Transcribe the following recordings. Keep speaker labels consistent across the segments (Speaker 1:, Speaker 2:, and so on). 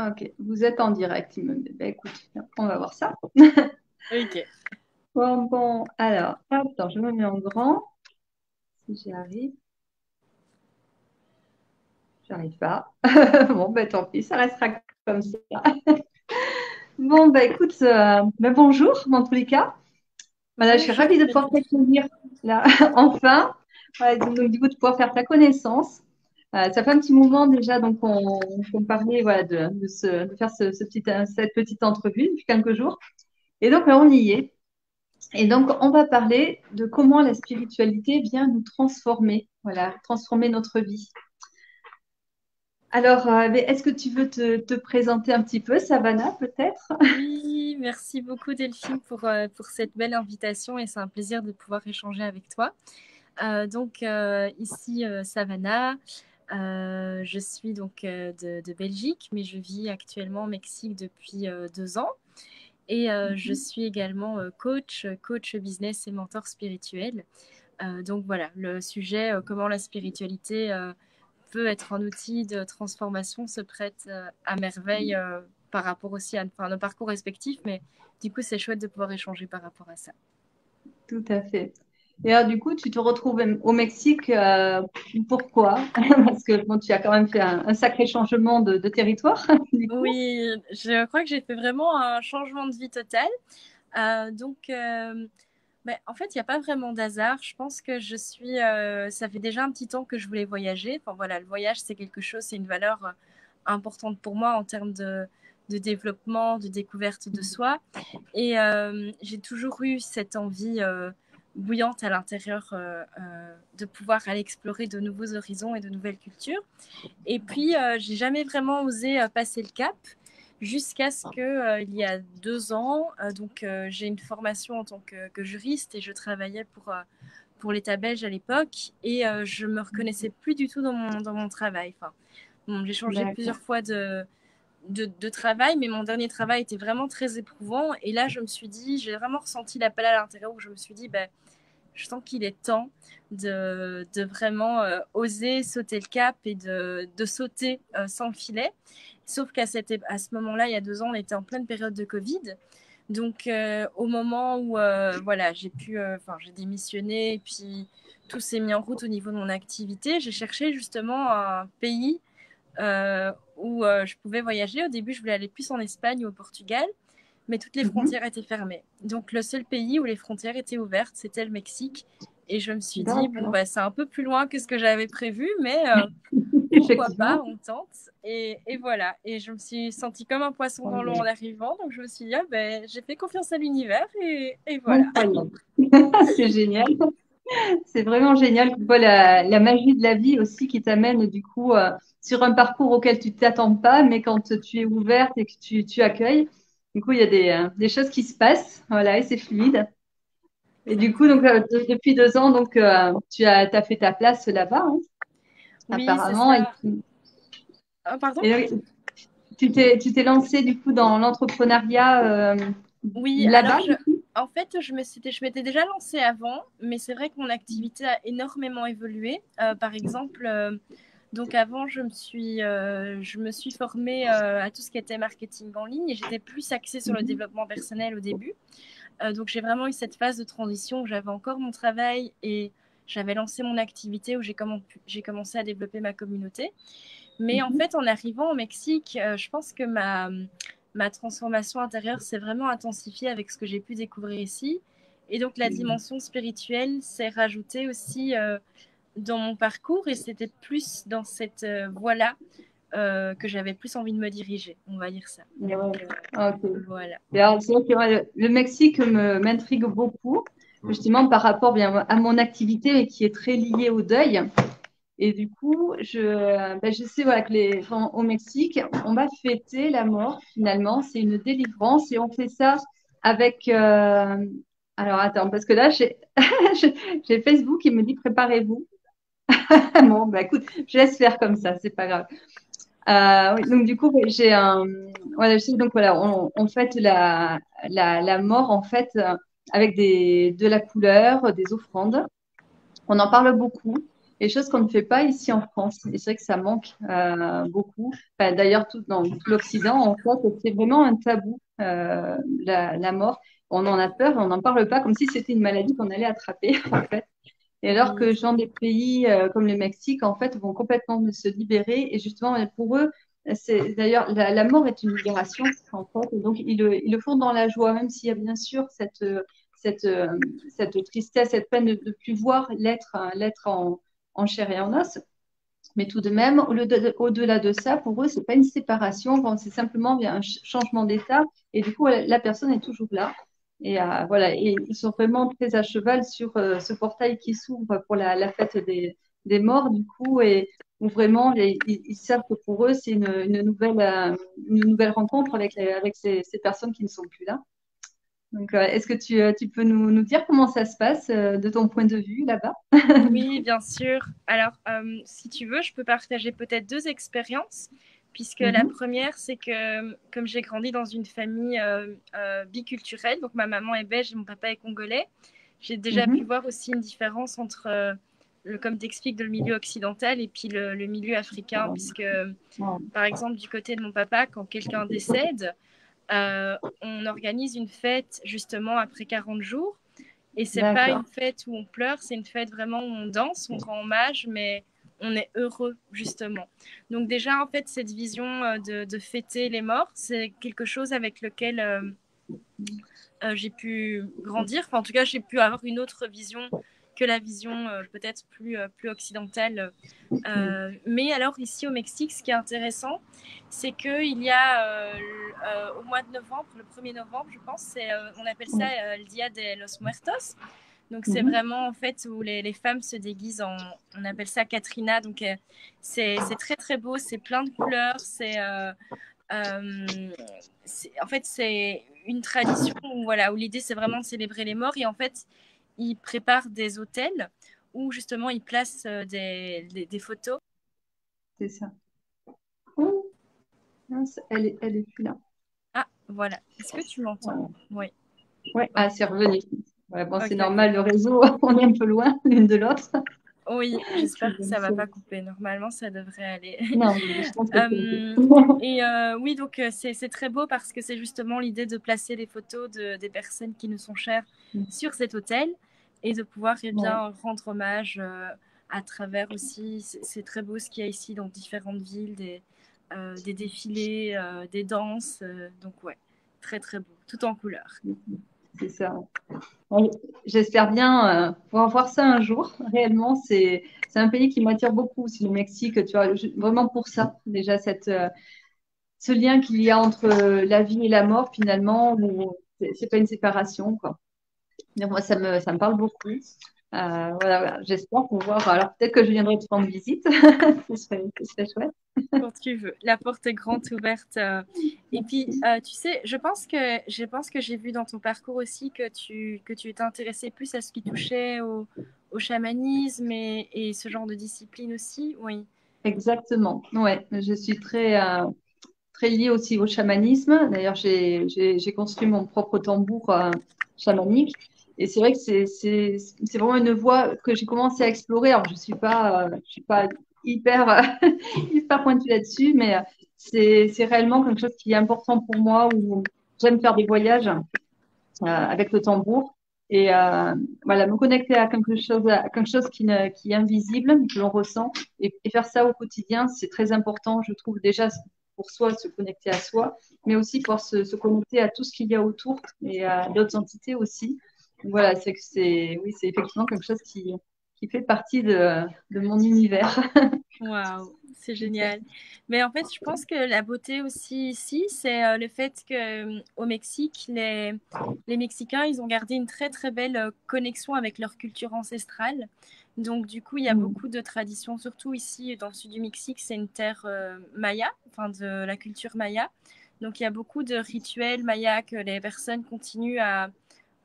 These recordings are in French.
Speaker 1: Ok, vous êtes en direct, il me dit. Ben, écoute, on va voir ça.
Speaker 2: Ok.
Speaker 1: Bon, alors, attends, je me mets en grand, si j'y arrive. J'arrive pas. Bon, ben tant pis, ça restera comme ça. Bon, ben écoute, ben, bonjour, dans tous les cas. Voilà, je suis
Speaker 2: Bonjour
Speaker 1: ravie de pouvoir
Speaker 2: Féline.
Speaker 1: t'accueillir là, enfin. Voilà, donc, du coup, de pouvoir faire ta connaissance. Ça fait un petit moment déjà, donc on parlait voilà, de faire cette petite entrevue depuis quelques jours. Et donc, là, on y est. Et donc, on va parler de comment la spiritualité vient nous transformer, voilà, transformer notre vie. Alors, mais est-ce que tu veux te présenter un petit peu, Savannah, peut-être?
Speaker 2: Oui, merci beaucoup Delphine pour cette belle invitation et c'est un plaisir de pouvoir échanger avec toi. Ici Savannah, je suis de Belgique, mais je vis actuellement au Mexique depuis 2 ans. Et je suis également coach business et mentor spirituel. Donc voilà, le sujet, comment la spiritualité peut être un outil de transformation se prête à merveille par rapport aussi à enfin, nos parcours respectifs, mais du coup, c'est chouette de pouvoir échanger par rapport à ça.
Speaker 1: Tout à fait. Et alors, du coup, tu te retrouves au Mexique, pourquoi? Parce que bon, tu as quand même fait un sacré changement de territoire, du coup.
Speaker 2: Oui, je crois que j'ai fait vraiment un changement de vie total. Euh, donc, euh, En fait, il n'y a pas vraiment d'hasard. Je pense que ça fait déjà un petit temps que je voulais voyager. Enfin voilà, le voyage, c'est quelque chose, c'est une valeur importante pour moi en termes de développement, de découverte de soi. Et j'ai toujours eu cette envie bouillante à l'intérieur de pouvoir aller explorer de nouveaux horizons et de nouvelles cultures. Et puis, j'ai jamais vraiment osé passer le cap jusqu'à ce que, il y a 2 ans, j'ai une formation en tant que juriste et je travaillais pour l'État belge à l'époque et je me reconnaissais plus du tout dans mon travail. Enfin, bon, j'ai changé plusieurs
Speaker 1: D'accord.
Speaker 2: fois de travail, mais mon dernier travail était vraiment très éprouvant. Et là, je me suis dit, j'ai vraiment ressenti l'appel à l'intérieur où je me suis dit, ben, je sens qu'il est temps de vraiment oser sauter le cap et de sauter sans le filet. Sauf à ce moment-là, il y a 2 ans, on était en pleine période de Covid. Donc, au moment où voilà, j'ai démissionné et puis tout s'est mis en route au niveau de mon activité, j'ai cherché justement un pays où je pouvais voyager. Au début, je voulais aller plus en Espagne ou au Portugal, mais toutes les
Speaker 1: Mhm.
Speaker 2: frontières étaient fermées. Donc le seul pays où les frontières étaient ouvertes, c'était le Mexique. Et je me suis dit, bon,
Speaker 1: D'accord.
Speaker 2: bah, c'est un peu plus loin que ce que j'avais prévu, mais pourquoi pas,
Speaker 1: Effectivement.
Speaker 2: on tente. Et voilà. Et je me suis sentie comme un poisson dans l'eau en arrivant. Donc je me suis dit, ah, ben, j'ai fait confiance à l'univers et voilà.
Speaker 1: Incroyable. C'est génial. C'est vraiment génial. Tu vois la magie de la vie aussi qui t'amène du coup sur un parcours auquel tu t'attends pas, mais quand tu es ouverte et que tu accueilles, du coup, il y a des choses qui se passent. Voilà, et c'est fluide. Et du coup, donc,
Speaker 2: Exactement.
Speaker 1: depuis 2 ans, donc, t'as fait ta place là-bas, hein,
Speaker 2: Oui, c'est
Speaker 1: apparemment.
Speaker 2: ça. Pardon?
Speaker 1: Et donc, tu t'es lancé du coup dans l'entrepreneuriat
Speaker 2: Oui,
Speaker 1: là-bas.
Speaker 2: en fait, je m'étais déjà lancée avant, mais c'est vrai que mon activité a énormément évolué. Par exemple, donc avant, je me suis formée à tout ce qui était marketing en ligne et j'étais plus axée sur le
Speaker 1: Mhm.
Speaker 2: développement personnel au début. Donc j'ai vraiment eu cette phase de transition où j'avais encore mon travail et j'avais lancé mon activité où j'ai commencé à développer ma communauté. Mais en
Speaker 1: Mhm.
Speaker 2: fait, en arrivant au Mexique, je pense que ma transformation intérieure s'est vraiment intensifiée avec ce que j'ai pu découvrir ici. Et donc la dimension spirituelle s'est rajoutée aussi dans mon parcours et c'était plus dans cette voie-là que j'avais plus envie de me diriger, on va dire ça.
Speaker 1: Et
Speaker 2: Donc
Speaker 1: ouais. Ok.
Speaker 2: voilà.
Speaker 1: Et alors, c'est vrai que ouais, le Mexique m'intrigue beaucoup, justement par rapport bien à mon activité qui est très liée au deuil. Et du coup, je sais voilà, que au Mexique, on va fêter la mort finalement. C'est une délivrance et on fait ça avec. Alors attends, parce que là, j'ai Facebook qui me dit préparez-vous. Bon, bah écoute, je laisse faire comme ça, c'est pas grave. Oui, donc du coup, ouais, voilà, je sais, donc voilà, on fête la mort en fait avec de la couleur, des offrandes. On en parle beaucoup. et choses qu'on ne fait pas ici en France. Et c'est vrai que ça manque beaucoup. Enfin, d'ailleurs, dans tout l'Occident, en fait, c'est vraiment un tabou, la mort. On en a peur, on n'en parle pas comme si c'était une maladie qu'on allait attraper, en fait. Et alors
Speaker 2: Oui.
Speaker 1: que genre des pays comme le Mexique, en fait, vont complètement se libérer. Et justement, pour eux, c'est d'ailleurs la mort est une libération, en fait. Et donc ils le font dans la joie, même s'il y a bien sûr cette, euh, cette tristesse, cette peine de plus voir l'être en chair et en os. Mais tout de même, au-delà de ça, pour eux, c'est pas une séparation, bon, c'est simplement bien un changement d'état. Et du coup, la personne est toujours là. Et voilà, et ils sont vraiment très à cheval sur ce portail qui s'ouvre pour la fête des morts, du coup, et où vraiment, ils savent que pour eux, c'est une nouvelle rencontre avec ces personnes qui ne sont plus là. Donc, est-ce que tu peux nous dire comment ça se passe de ton point de vue là-bas?
Speaker 2: Oui, bien sûr. Alors, si tu veux, je peux partager peut-être deux expériences, puisque la
Speaker 1: Mhm,
Speaker 2: première, c'est que comme j'ai grandi dans une famille biculturelle, donc ma maman est belge et mon papa est congolais, j'ai déjà pu
Speaker 1: mhm.
Speaker 2: voir aussi une différence entre, comme tu expliques, le milieu occidental et puis le milieu africain, puisque
Speaker 1: Wow.
Speaker 2: par exemple, du côté de mon papa, quand quelqu'un décède, on organise une fête justement après 40 jours. Et c'est pas
Speaker 1: D'accord.
Speaker 2: une fête où on pleure, c'est une fête vraiment où on danse, on rend hommage, mais on est heureux justement. Donc déjà en fait cette vision de fêter les morts, c'est quelque chose avec lequel j'ai pu grandir. Enfin, en tout cas, j'ai pu avoir une autre vision que la vision peut-être plus occidentale. Mais alors ici au Mexique, ce qui est intéressant, c'est qu'il y a au mois de novembre, le 1er novembre, je pense, on appelle ça le Dia de los Muertos. Donc c'est
Speaker 1: Mhm.
Speaker 2: vraiment en fait où les femmes se déguisent on appelle ça Katrina. Donc c'est très très beau, c'est plein de couleurs, en fait c'est une tradition où, voilà, où l'idée c'est vraiment de célébrer les morts et en fait ils préparent des hôtels où justement ils placent des photos.
Speaker 1: C'est ça. Oh, mince, elle est plus là.
Speaker 2: Ah voilà, est-ce que tu m'entends?
Speaker 1: Voilà.
Speaker 2: Oui,
Speaker 1: Ouais,
Speaker 2: ok,
Speaker 1: ah, c'est revenu. Ouais, bon, c'est
Speaker 2: ok,
Speaker 1: normal,
Speaker 2: ok.
Speaker 1: le réseau, on est un peu loin l'une de l'autre.
Speaker 2: Oui,
Speaker 1: C'est
Speaker 2: j'espère que
Speaker 1: bon,
Speaker 2: ça va
Speaker 1: c'est
Speaker 2: pas
Speaker 1: bon.
Speaker 2: couper. Normalement, ça devrait aller.
Speaker 1: Non, mais je pense que c'est OK.
Speaker 2: Euh, et oui, donc c'est très beau parce que c'est justement l'idée de placer les photos des personnes qui nous sont chères sur cet hôtel et de pouvoir
Speaker 1: Ouais,
Speaker 2: bien rendre hommage à travers aussi. C'est très beau ce qu'il y a ici dans différentes villes, des défilés, des danses. Donc ouais, très très beau, tout en couleur.
Speaker 1: c'est ça. Ouais, j'espère bien pouvoir voir ça un jour. Réellement, c'est un pays qui m'attire beaucoup, aussi le Mexique, tu vois, vraiment pour ça, déjà ce lien qu'il y a entre la vie et la mort finalement, où c'est pas une séparation, quoi. Donc, moi, ça me parle beaucoup. Voilà. J'espère pouvoir. Alors, peut-être que je viendrai te rendre visite. Ce serait chouette.
Speaker 2: Quand tu veux. La porte est grande ouverte. Et puis, tu sais, je pense que j'ai vu dans ton parcours aussi que tu étais intéressée plus à ce qui touchait au chamanisme et ce genre de discipline aussi. Oui.
Speaker 1: Exactement. Ouais, je suis très liée aussi au chamanisme. D'ailleurs, j'ai construit mon propre tambour chamanique. Et c'est vrai que c'est vraiment une voie que j'ai commencé à explorer. Alors, je suis pas hyper, hyper pointue là-dessus, mais c'est réellement quelque chose qui est important pour moi où j'aime faire des voyages avec le tambour et voilà, me connecter à quelque chose qui est invisible, que l'on ressent et faire ça au quotidien, c'est très important, je trouve déjà pour soi, se connecter à soi, mais aussi pour se connecter à tout ce qu'il y a autour et à d'autres entités aussi. Donc, voilà, oui, c'est effectivement quelque chose qui fait partie de mon univers.
Speaker 2: Waouh, c'est génial. Mais en fait, je pense que la beauté aussi ici, c'est le fait que au Mexique, les Mexicains, ils ont gardé une très très belle connexion avec leur culture ancestrale. Donc du coup, il y a
Speaker 1: Mm.
Speaker 2: beaucoup de traditions, surtout ici dans le sud du Mexique, c'est une terre maya, enfin de la culture maya. Donc il y a beaucoup de rituels mayas que les personnes continuent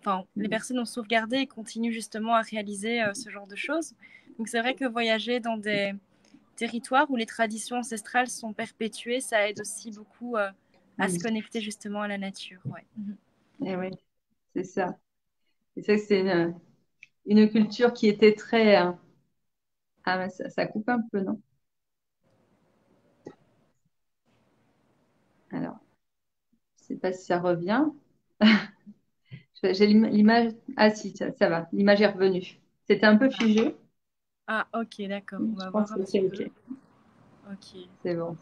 Speaker 2: enfin, les personnes ont sauvegardé et continuent justement à réaliser ce genre de choses. Donc c'est vrai que voyager dans des territoires où les traditions ancestrales sont perpétuées, ça aide aussi beaucoup à se
Speaker 1: Mm.
Speaker 2: connecter justement à la nature. Ouais.
Speaker 1: Et oui, c'est ça. Et ça, c'est une culture qui était très, Ah, mais ça coupe un peu, non? Alors, je sais pas si ça revient. J'ai l'image. Ah si, ça va. L'image est revenue. C'était un peu figé.
Speaker 2: Ah, ok, d'accord. On
Speaker 1: Je
Speaker 2: va voir
Speaker 1: pense
Speaker 2: un
Speaker 1: que
Speaker 2: petit
Speaker 1: c'est
Speaker 2: peu.
Speaker 1: OK.
Speaker 2: Ok.
Speaker 1: C'est bon.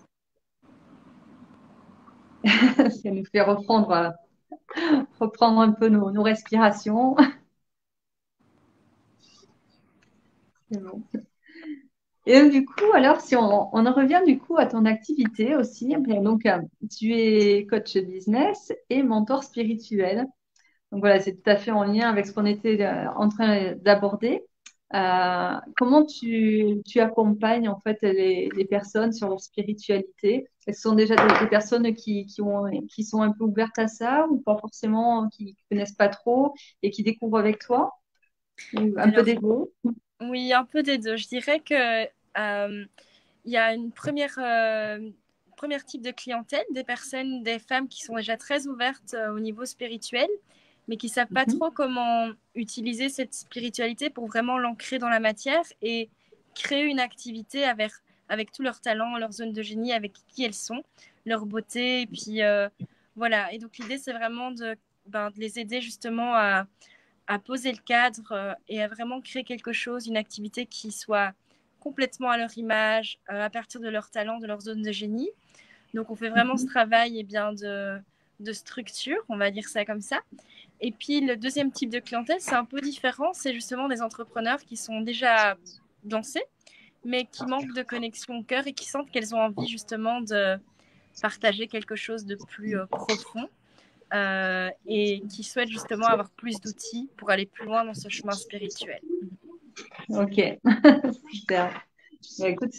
Speaker 1: Ça nous fait reprendre un peu nos respirations. C'est bon. Et donc, du coup, alors, si on en revient du coup à ton activité aussi, bien, donc, tu es coach business et mentor spirituel. Donc voilà, c'est tout à fait en lien avec ce qu'on était en train d'aborder. Comment tu accompagnes en fait les personnes sur leur spiritualité? Est-ce que ce sont déjà des personnes qui sont un peu ouvertes à ça ou pas forcément, qui connaissent pas trop et qui découvrent avec toi? Ou un peu
Speaker 2: Alors,
Speaker 1: des deux?
Speaker 2: oui, un peu des deux. Je dirais que il y a une première type de clientèle, des personnes, des femmes qui sont déjà très ouvertes au niveau spirituel, mais qui savent pas
Speaker 1: Mhm.
Speaker 2: trop comment utiliser cette spiritualité pour vraiment l'ancrer dans la matière et créer une activité avec tous leurs talents, leurs zones de génie, avec qui elles sont, leur beauté, et puis voilà. Et donc l'idée, c'est vraiment de les aider justement à poser le cadre et à vraiment créer quelque chose, une activité qui soit complètement à leur image, à partir de leur talent, de leur zone de génie. Donc on fait vraiment ce
Speaker 1: Mhm.
Speaker 2: travail de structure, on va dire ça comme ça. Et puis le deuxième type de clientèle, c'est un peu différent, c'est justement des entrepreneurs qui sont déjà lancés, mais qui manquent de connexion au cœur et qui sentent qu'elles ont envie justement de partager quelque chose de plus profond et qui souhaitent justement avoir plus d'outils pour aller plus loin dans ce chemin spirituel.
Speaker 1: Ok, super. Bah, écoute,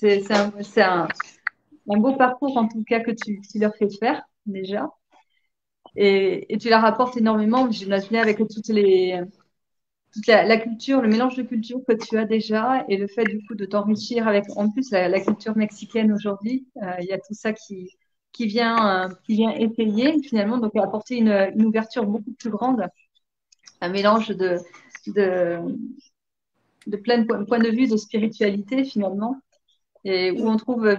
Speaker 1: un beau parcours en tout cas que tu leur fais faire déjà. Et tu la rapportes énormément, j'imagine, avec toute la culture, le mélange de culture que tu as déjà et le fait du coup de t'enrichir avec en plus la culture mexicaine aujourd'hui. Il y a tout ça qui vient étayer finalement, donc apporter une ouverture beaucoup plus grande, un mélange de, de plein de points de vue de spiritualité finalement, et où on trouve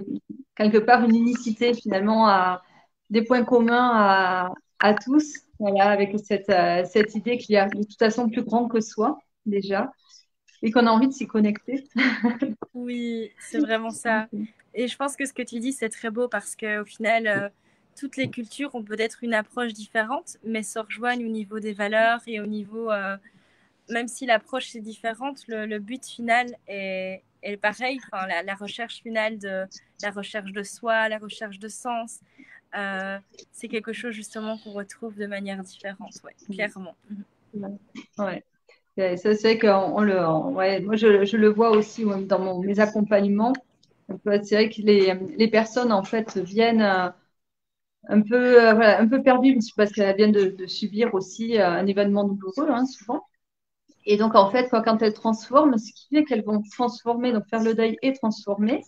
Speaker 1: quelque part une unicité finalement à des points communs à tous, voilà, avec cette idée qu'il y a de toute façon plus grand que soi déjà et qu'on a envie de s'y connecter.
Speaker 2: Oui, c'est vraiment ça. Et je pense que ce que tu dis, c'est très beau parce qu'au final, toutes les cultures ont peut-être une approche différente, mais se rejoignent au niveau des valeurs et au niveau, même si l'approche est différente, le but final est pareil. Enfin, la recherche finale la recherche de soi, la recherche de sens, euh, c'est quelque chose justement qu'on retrouve de manière différente, ouais, clairement.
Speaker 1: Ouais. Et ça, c'est vrai ouais, moi, je le vois aussi ouais, dans mes accompagnements. C'est vrai que les personnes, en fait, viennent un peu, voilà, un peu perdues parce qu'elles viennent de subir aussi un événement douloureux, hein, souvent. Et donc, en fait, quand elles transforment, ce qui fait qu'elles vont transformer, donc faire le deuil et transformer,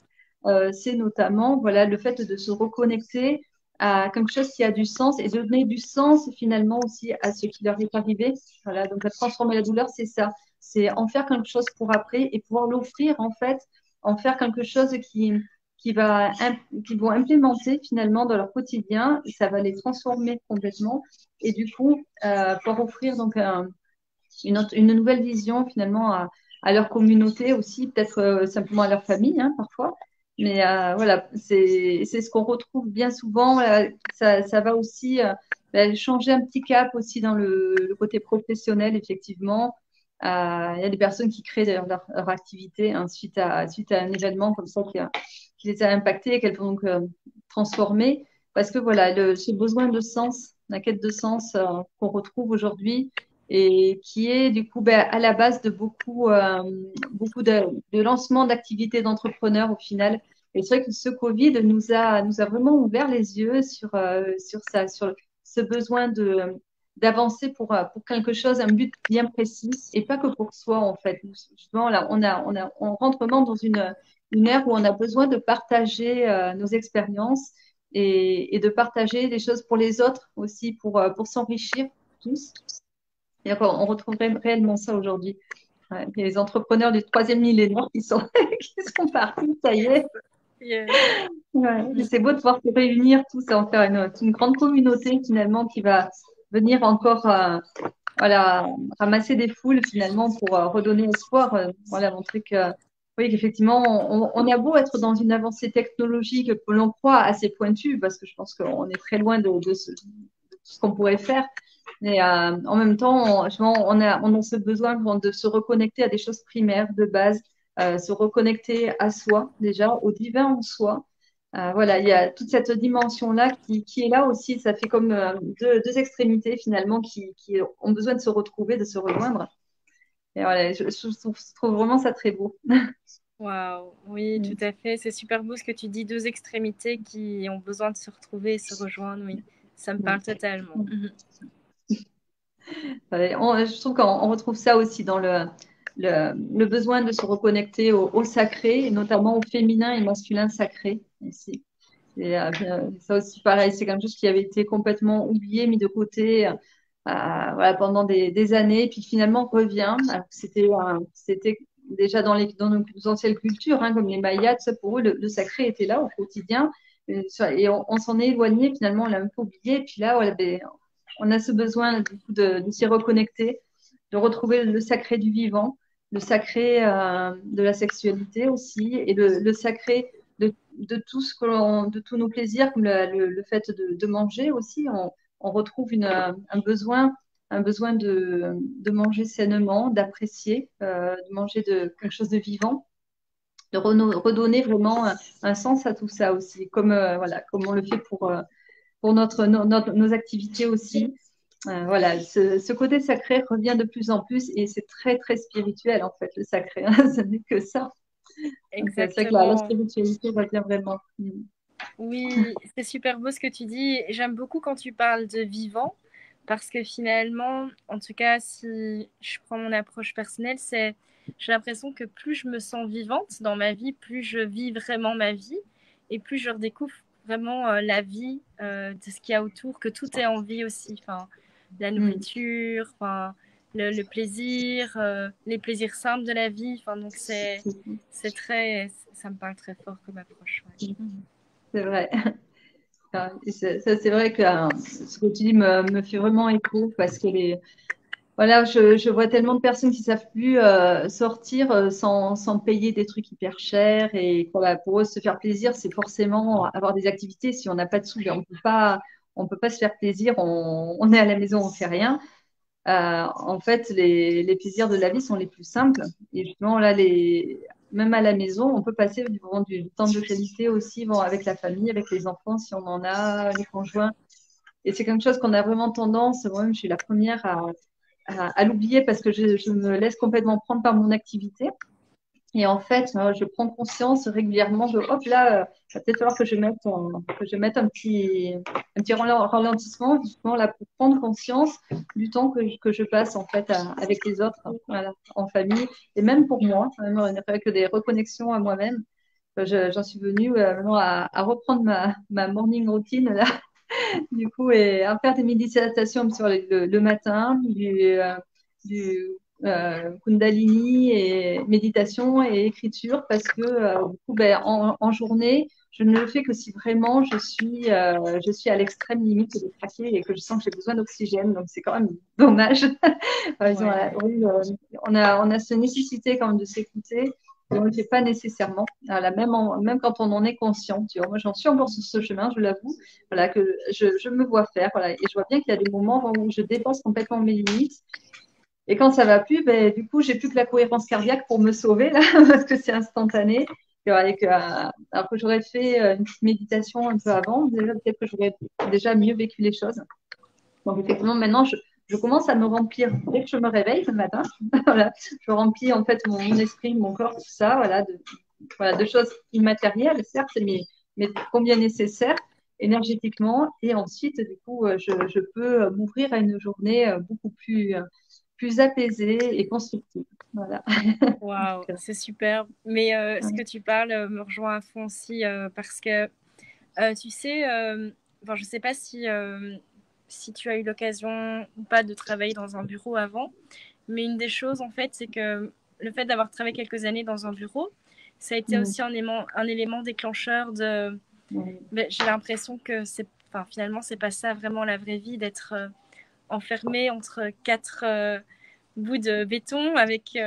Speaker 1: c'est notamment voilà, le fait de se reconnecter à quelque chose qui a du sens et de donner du sens finalement aussi à ce qui leur est arrivé. Voilà, donc transformer la douleur, c'est ça. C'est en faire quelque chose pour après et pouvoir l'offrir en fait, en faire quelque chose qui va, qu'ils vont implémenter finalement dans leur quotidien. Ça va les transformer complètement et du coup, pouvoir offrir donc une nouvelle vision finalement à leur communauté aussi, peut-être simplement à leur famille hein, parfois. Mais voilà, c'est ce qu'on retrouve bien souvent. Ça va aussi changer un petit cap aussi dans le côté professionnel, effectivement. Il y a des personnes qui créent d'ailleurs leur activité hein, suite à un événement comme ça qui les a impactés et qu'elles vont donc transformer. Parce que voilà, ce besoin de sens, la quête de sens qu'on retrouve aujourd'hui, et qui est du coup ben, à la base de beaucoup de lancements d'activités d'entrepreneurs au final. Et c'est vrai que ce Covid nous a vraiment ouvert les yeux sur ça, sur ce besoin d'avancer pour quelque chose, un but bien précis et pas que pour soi en fait. Justement, là, on rentre vraiment dans une ère où on a besoin de partager nos expériences et de partager des choses pour les autres aussi, pour s'enrichir tous. Et on retrouve réellement ça aujourd'hui. Ouais. Il y a les entrepreneurs du troisième millénaire qui sont, qui sont partis, ça y est.
Speaker 2: Yes.
Speaker 1: Ouais. C'est beau de pouvoir se réunir tous et en faire une grande communauté finalement qui va venir encore voilà, ramasser des foules finalement pour redonner espoir, voilà, montrer que oui, qu'effectivement, on a beau être dans une avancée technologique que l'on croit assez pointue, parce que je pense qu'on est très loin de ce qu'on pourrait faire, mais en même temps, on a ce besoin de se reconnecter à des choses primaires, de base, se reconnecter à soi déjà, au divin en soi. Voilà, il y a toute cette dimension-là qui est là aussi. Ça fait comme deux extrémités finalement qui ont besoin de se retrouver, de se rejoindre. Et voilà, je trouve vraiment ça très beau.
Speaker 2: Waouh, oui, tout à fait. C'est super beau ce que tu dis, deux extrémités qui ont besoin de se retrouver et se rejoindre. Oui, ça me parle totalement.
Speaker 1: Je trouve qu'on retrouve ça aussi dans le besoin de se reconnecter au sacré, et notamment au féminin et masculin sacré aussi. Et ça aussi, pareil, c'est quelque chose qui avait été complètement oublié, mis de côté voilà, pendant des années, et puis finalement revient. C'était déjà dans nos anciennes cultures, hein, comme les Mayas, ça, pour eux, le sacré était là au quotidien. Et on s'en est éloigné, finalement, on l'a un peu oublié. Et puis là, voilà, ben, on a ce besoin du coup, de s'y reconnecter, de retrouver le sacré du vivant, le sacré de la sexualité aussi, et le sacré de tout ce que de tous nos plaisirs, comme le fait de manger aussi. On retrouve un besoin de manger sainement, d'apprécier, de manger quelque chose de vivant, de redonner vraiment un sens à tout ça aussi, comme, voilà, comme on le fait pour nos activités aussi. Voilà, ce côté sacré revient de plus en plus et c'est très, très spirituel en fait, le sacré. Hein, ce n'est que ça. Donc, c'est vrai que la
Speaker 2: Exactement.
Speaker 1: spiritualité revient vraiment.
Speaker 2: Oui, c'est super beau ce que tu dis. J'aime beaucoup quand tu parles de vivant, parce que finalement, en tout cas, si je prends mon approche personnelle, j'ai l'impression que plus je me sens vivante dans ma vie, plus je vis vraiment ma vie, et plus je redécouvre vraiment la vie, de ce qu'il y a autour, que tout est en vie aussi. Enfin, la
Speaker 1: Mm.
Speaker 2: nourriture, enfin, le plaisir, les plaisirs simples de la vie. Enfin, donc c'est très, ça me parle très fort comme approche. Ouais.
Speaker 1: C'est vrai. Et c'est vrai que ce que tu dis me fait vraiment écho parce que voilà, je vois tellement de personnes qui savent plus sortir sans payer des trucs hyper chers et voilà, pour eux se faire plaisir, c'est forcément avoir des activités. Si on n'a pas de sous, ben, on peut pas se faire plaisir. On est à la maison, on fait rien. En fait, les plaisirs de la vie sont les plus simples. Et justement, là, même à la maison, on peut passer vraiment du temps de qualité aussi bon, avec la famille, avec les enfants, si on en a, les conjoints. Et c'est quelque chose qu'on a vraiment tendance, moi-même, je suis la première à l'oublier parce que je me laisse complètement prendre par mon activité. Et en fait, je prends conscience régulièrement de, hop là, il va peut-être falloir que je mette un petit ralentissement, justement là, pour prendre conscience du temps que je passe en fait avec les autres, voilà, en famille, et même pour moi, même rien que des reconnexions à moi-même. J'en suis venue vraiment à reprendre ma morning routine là, du coup, et à faire des méditations sur le matin, du Kundalini et méditation et écriture parce que du coup, ben, en journée, je ne le fais que si vraiment je suis à l'extrême limite de craquer et que je sens que j'ai besoin d'oxygène. Donc, c'est quand même dommage.
Speaker 2: Ouais.
Speaker 1: Oui, on a cette nécessité quand même de s'écouter. Et on ne le fait pas nécessairement. Voilà, même quand on en est conscient. Tu vois, moi, j'en suis encore sur ce chemin, je l'avoue. Voilà, que je me vois faire. Voilà, et je vois bien qu'il y a des moments où je dépasse complètement mes limites. Et quand ça va plus, ben, du coup, j'ai plus que la cohérence cardiaque pour me sauver, là, parce que c'est instantané. Et voilà, alors que j'aurais fait une petite méditation un peu avant, déjà, peut-être que j'aurais déjà mieux vécu les choses. Donc, effectivement, maintenant, je commence à me remplir dès que je me réveille le matin. Voilà, je remplis en fait mon esprit, mon corps, tout ça, voilà, de choses immatérielles, certes, mais combien nécessaires énergétiquement. Et ensuite, du coup, je peux m'ouvrir à une journée beaucoup plus apaisée et constructive. Voilà.
Speaker 2: Waouh,
Speaker 1: Donc,
Speaker 2: c'est super. Mais ce
Speaker 1: ouais.
Speaker 2: que tu parles me rejoint à fond aussi parce que tu sais, bon, je ne sais pas si tu as eu l'occasion ou pas de travailler dans un bureau avant, Mais une des choses, en fait, c'est que le fait d'avoir travaillé quelques années dans un bureau, ça a été aussi un élément déclencheur de... J'ai l'impression que finalement, c'est pas ça vraiment la vraie vie, d'être enfermé entre quatre bouts de béton avec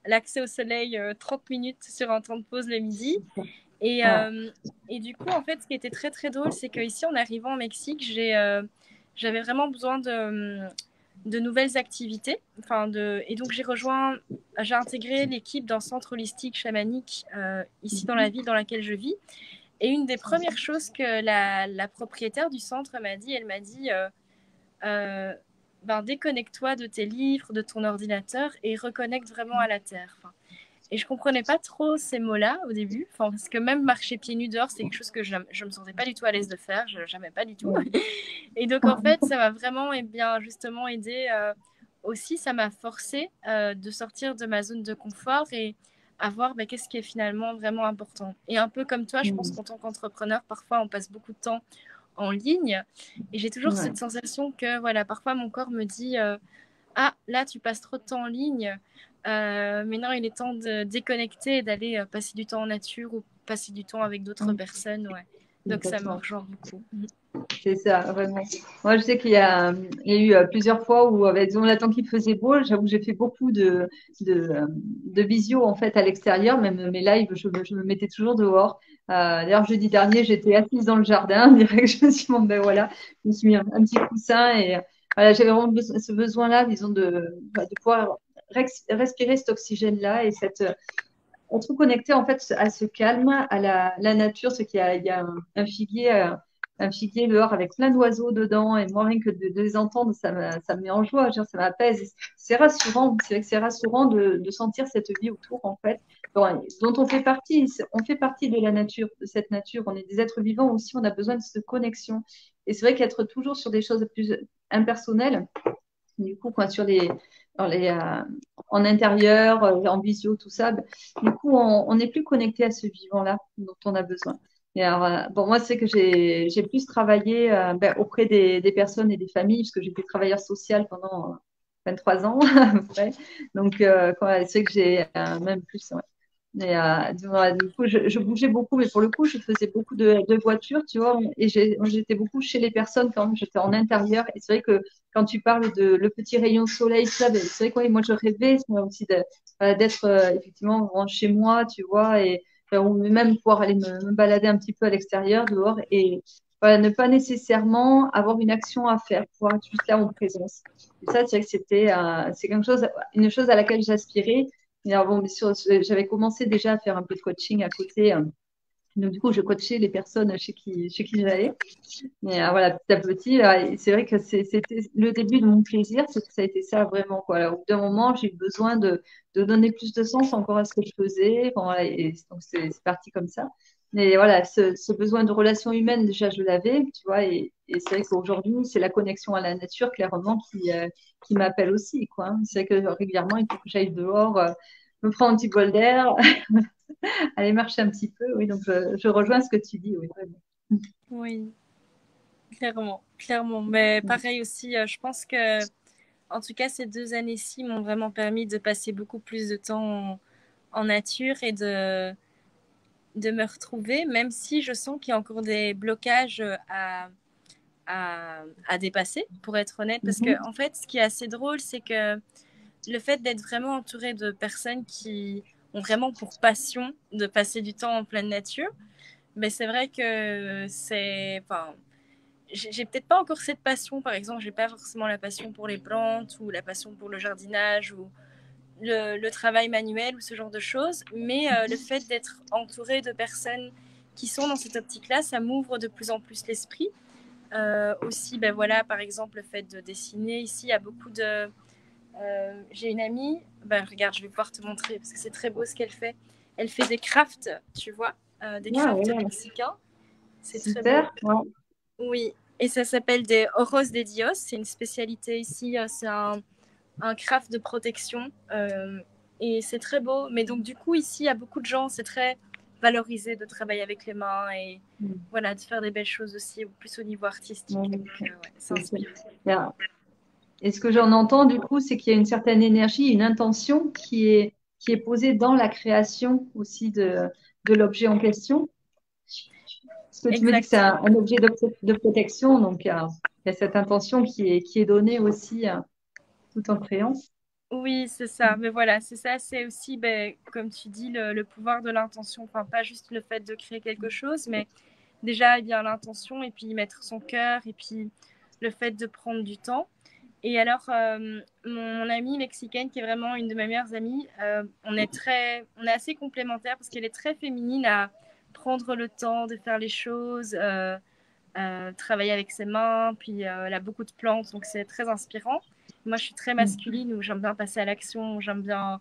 Speaker 2: l'accès au soleil 30 minutes sur un temps de pause le midi. Et du coup, en fait, ce qui était très, très drôle, c'est qu'ici, en arrivant au Mexique, j'avais vraiment besoin de nouvelles activités. Et donc, j'ai intégré l'équipe d'un centre holistique chamanique ici dans la ville dans laquelle je vis. Et une des premières choses que la propriétaire du centre m'a dit, elle m'a dit déconnecte-toi de tes livres, de ton ordinateur et reconnecte vraiment à la terre. Et je comprenais pas trop ces mots-là au début, parce que même marcher pieds nus dehors, c'est quelque chose que je me sentais pas du tout à l'aise de faire, je n'aimais pas du tout. Et donc en fait, ça m'a vraiment justement aidé. Aussi, ça m'a forcé de sortir de ma zone de confort et à voir qu'est-ce qui est finalement vraiment important. Et un peu comme toi, je pense qu'en tant qu'entrepreneur, parfois on passe beaucoup de temps en ligne et j'ai toujours cette sensation que voilà, parfois mon corps me dit ah, là, tu passes trop de temps en ligne. Maintenant, il est temps de déconnecter et d'aller passer du temps en nature ou passer du temps avec d'autres personnes. Ouais. Donc, ça me rejoint beaucoup.
Speaker 1: C'est ça, vraiment. Moi, je sais il y a eu plusieurs fois où, avec le temps qu'il faisait beau, j'avoue que j'ai fait beaucoup de visio en fait à l'extérieur, même mes lives, je me mettais toujours dehors. D'ailleurs, jeudi dernier, j'étais assise dans le jardin, direct, je me suis dit, bon, ben voilà, je me suis mis un petit coussin et voilà, j'avais vraiment ce besoin-là, disons, de pouvoir respirer cet oxygène-là et être connecté en fait à ce calme, à la nature, ce qu'il y a, il y a un figuier dehors avec plein d'oiseaux dedans et moi rien que de les entendre, ça me met en joie, ça m'apaise. C'est rassurant, c'est vrai que c'est rassurant de sentir cette vie autour en fait, dont on fait partie. On fait partie de la nature, de cette nature. On est des êtres vivants aussi, on a besoin de cette connexion. Et c'est vrai qu'être toujours sur des choses plus impersonnelles, du coup, quoi, dans en intérieur, en visio, tout ça, du coup, on n'est plus connecté à ce vivant-là dont on a besoin. Et alors, bon, moi, c'est que j'ai plus travaillé auprès des personnes et des familles, puisque j'étais travailleur social pendant 23 ans, à peu près. Donc, c'est vrai que j'ai même plus. Ouais. Et, du coup, je bougeais beaucoup, mais pour le coup, je faisais beaucoup de voitures, tu vois, et j'étais beaucoup chez les personnes quand j'étais en intérieur. Et c'est vrai que quand tu parles de le petit rayon soleil, ça, c'est vrai que ouais, moi, je rêvais moi aussi d'être effectivement vraiment chez moi, tu vois, et ou même pouvoir aller me balader un petit peu à l'extérieur, dehors, et voilà, ne pas nécessairement avoir une action à faire, pouvoir être juste là en présence. Et ça, c'est vrai que c'est une chose à laquelle j'aspirais. Et alors, bon, bien sûr, j'avais commencé déjà à faire un peu de coaching à côté. Donc, du coup, je coachais les personnes chez qui j'allais. Mais voilà, petit à petit, là, et c'est vrai que c'était le début de mon plaisir, ça a été ça vraiment, quoi. Alors, au bout d'un moment, j'ai eu besoin de donner plus de sens encore à ce que je faisais. Bon, voilà, et donc, c'est parti comme ça. Mais voilà, ce besoin de relation humaine, déjà, je l'avais, tu vois, et c'est vrai qu'aujourd'hui, c'est la connexion à la nature, clairement, qui m'appelle aussi, quoi. Hein. C'est vrai que régulièrement, il faut que j'aille dehors, me prendre un petit bol d'air, aller marcher un petit peu. Oui, donc je rejoins ce que tu dis, oui, vraiment.
Speaker 2: Oui, clairement, clairement. Mais pareil aussi, je pense que, en tout cas, ces 2 années-ci m'ont vraiment permis de passer beaucoup plus de temps en nature et de me retrouver, même si je sens qu'il y a encore des blocages à dépasser, pour être honnête. Parce que, en fait, ce qui est assez drôle, c'est que le fait d'être vraiment entouré de personnes qui ont vraiment pour passion de passer du temps en pleine nature, mais c'est vrai que j'ai peut-être pas encore cette passion. Par exemple, j'ai pas forcément la passion pour les plantes ou la passion pour le jardinage ou le travail manuel ou ce genre de choses, mais le fait d'être entouré de personnes qui sont dans cette optique-là, ça m'ouvre de plus en plus l'esprit. Aussi, voilà, par exemple, le fait de dessiner. Ici, il y a beaucoup de... j'ai une amie, regarde, je vais pouvoir te montrer parce que c'est très beau ce qu'elle fait. Elle fait des crafts, tu vois, des crafts mexicains. C'est très beau.
Speaker 1: Ouais.
Speaker 2: Oui, et ça s'appelle des Oros de Dios. C'est une spécialité ici. C'est un craft de protection. Et c'est très beau. Mais donc, du coup, ici, il y a beaucoup de gens. C'est très valorisé de travailler avec les mains et voilà, de faire des belles choses aussi, plus au niveau artistique. Donc, c'est inspirant.
Speaker 1: Et ce que j'en entends, du coup, c'est qu'il y a une certaine énergie, une intention qui est posée dans la création aussi de l'objet en question. Parce que tu me dis que c'est
Speaker 2: Exactement.
Speaker 1: un objet de protection, donc il y a cette intention qui est donnée aussi tout en créant.
Speaker 2: Oui, c'est ça. Mais voilà, c'est ça. C'est aussi, ben, comme tu dis, le pouvoir de l'intention. Enfin, pas juste le fait de créer quelque chose, mais déjà, eh bien, l'intention et puis y mettre son cœur et puis le fait de prendre du temps. Et alors, mon amie mexicaine, qui est vraiment une de mes meilleures amies, on est assez complémentaires parce qu'elle est très féminine à prendre le temps de faire les choses, travailler avec ses mains, puis elle a beaucoup de plantes, donc c'est très inspirant. Moi, je suis très masculine, où j'aime bien passer à l'action, j'aime bien,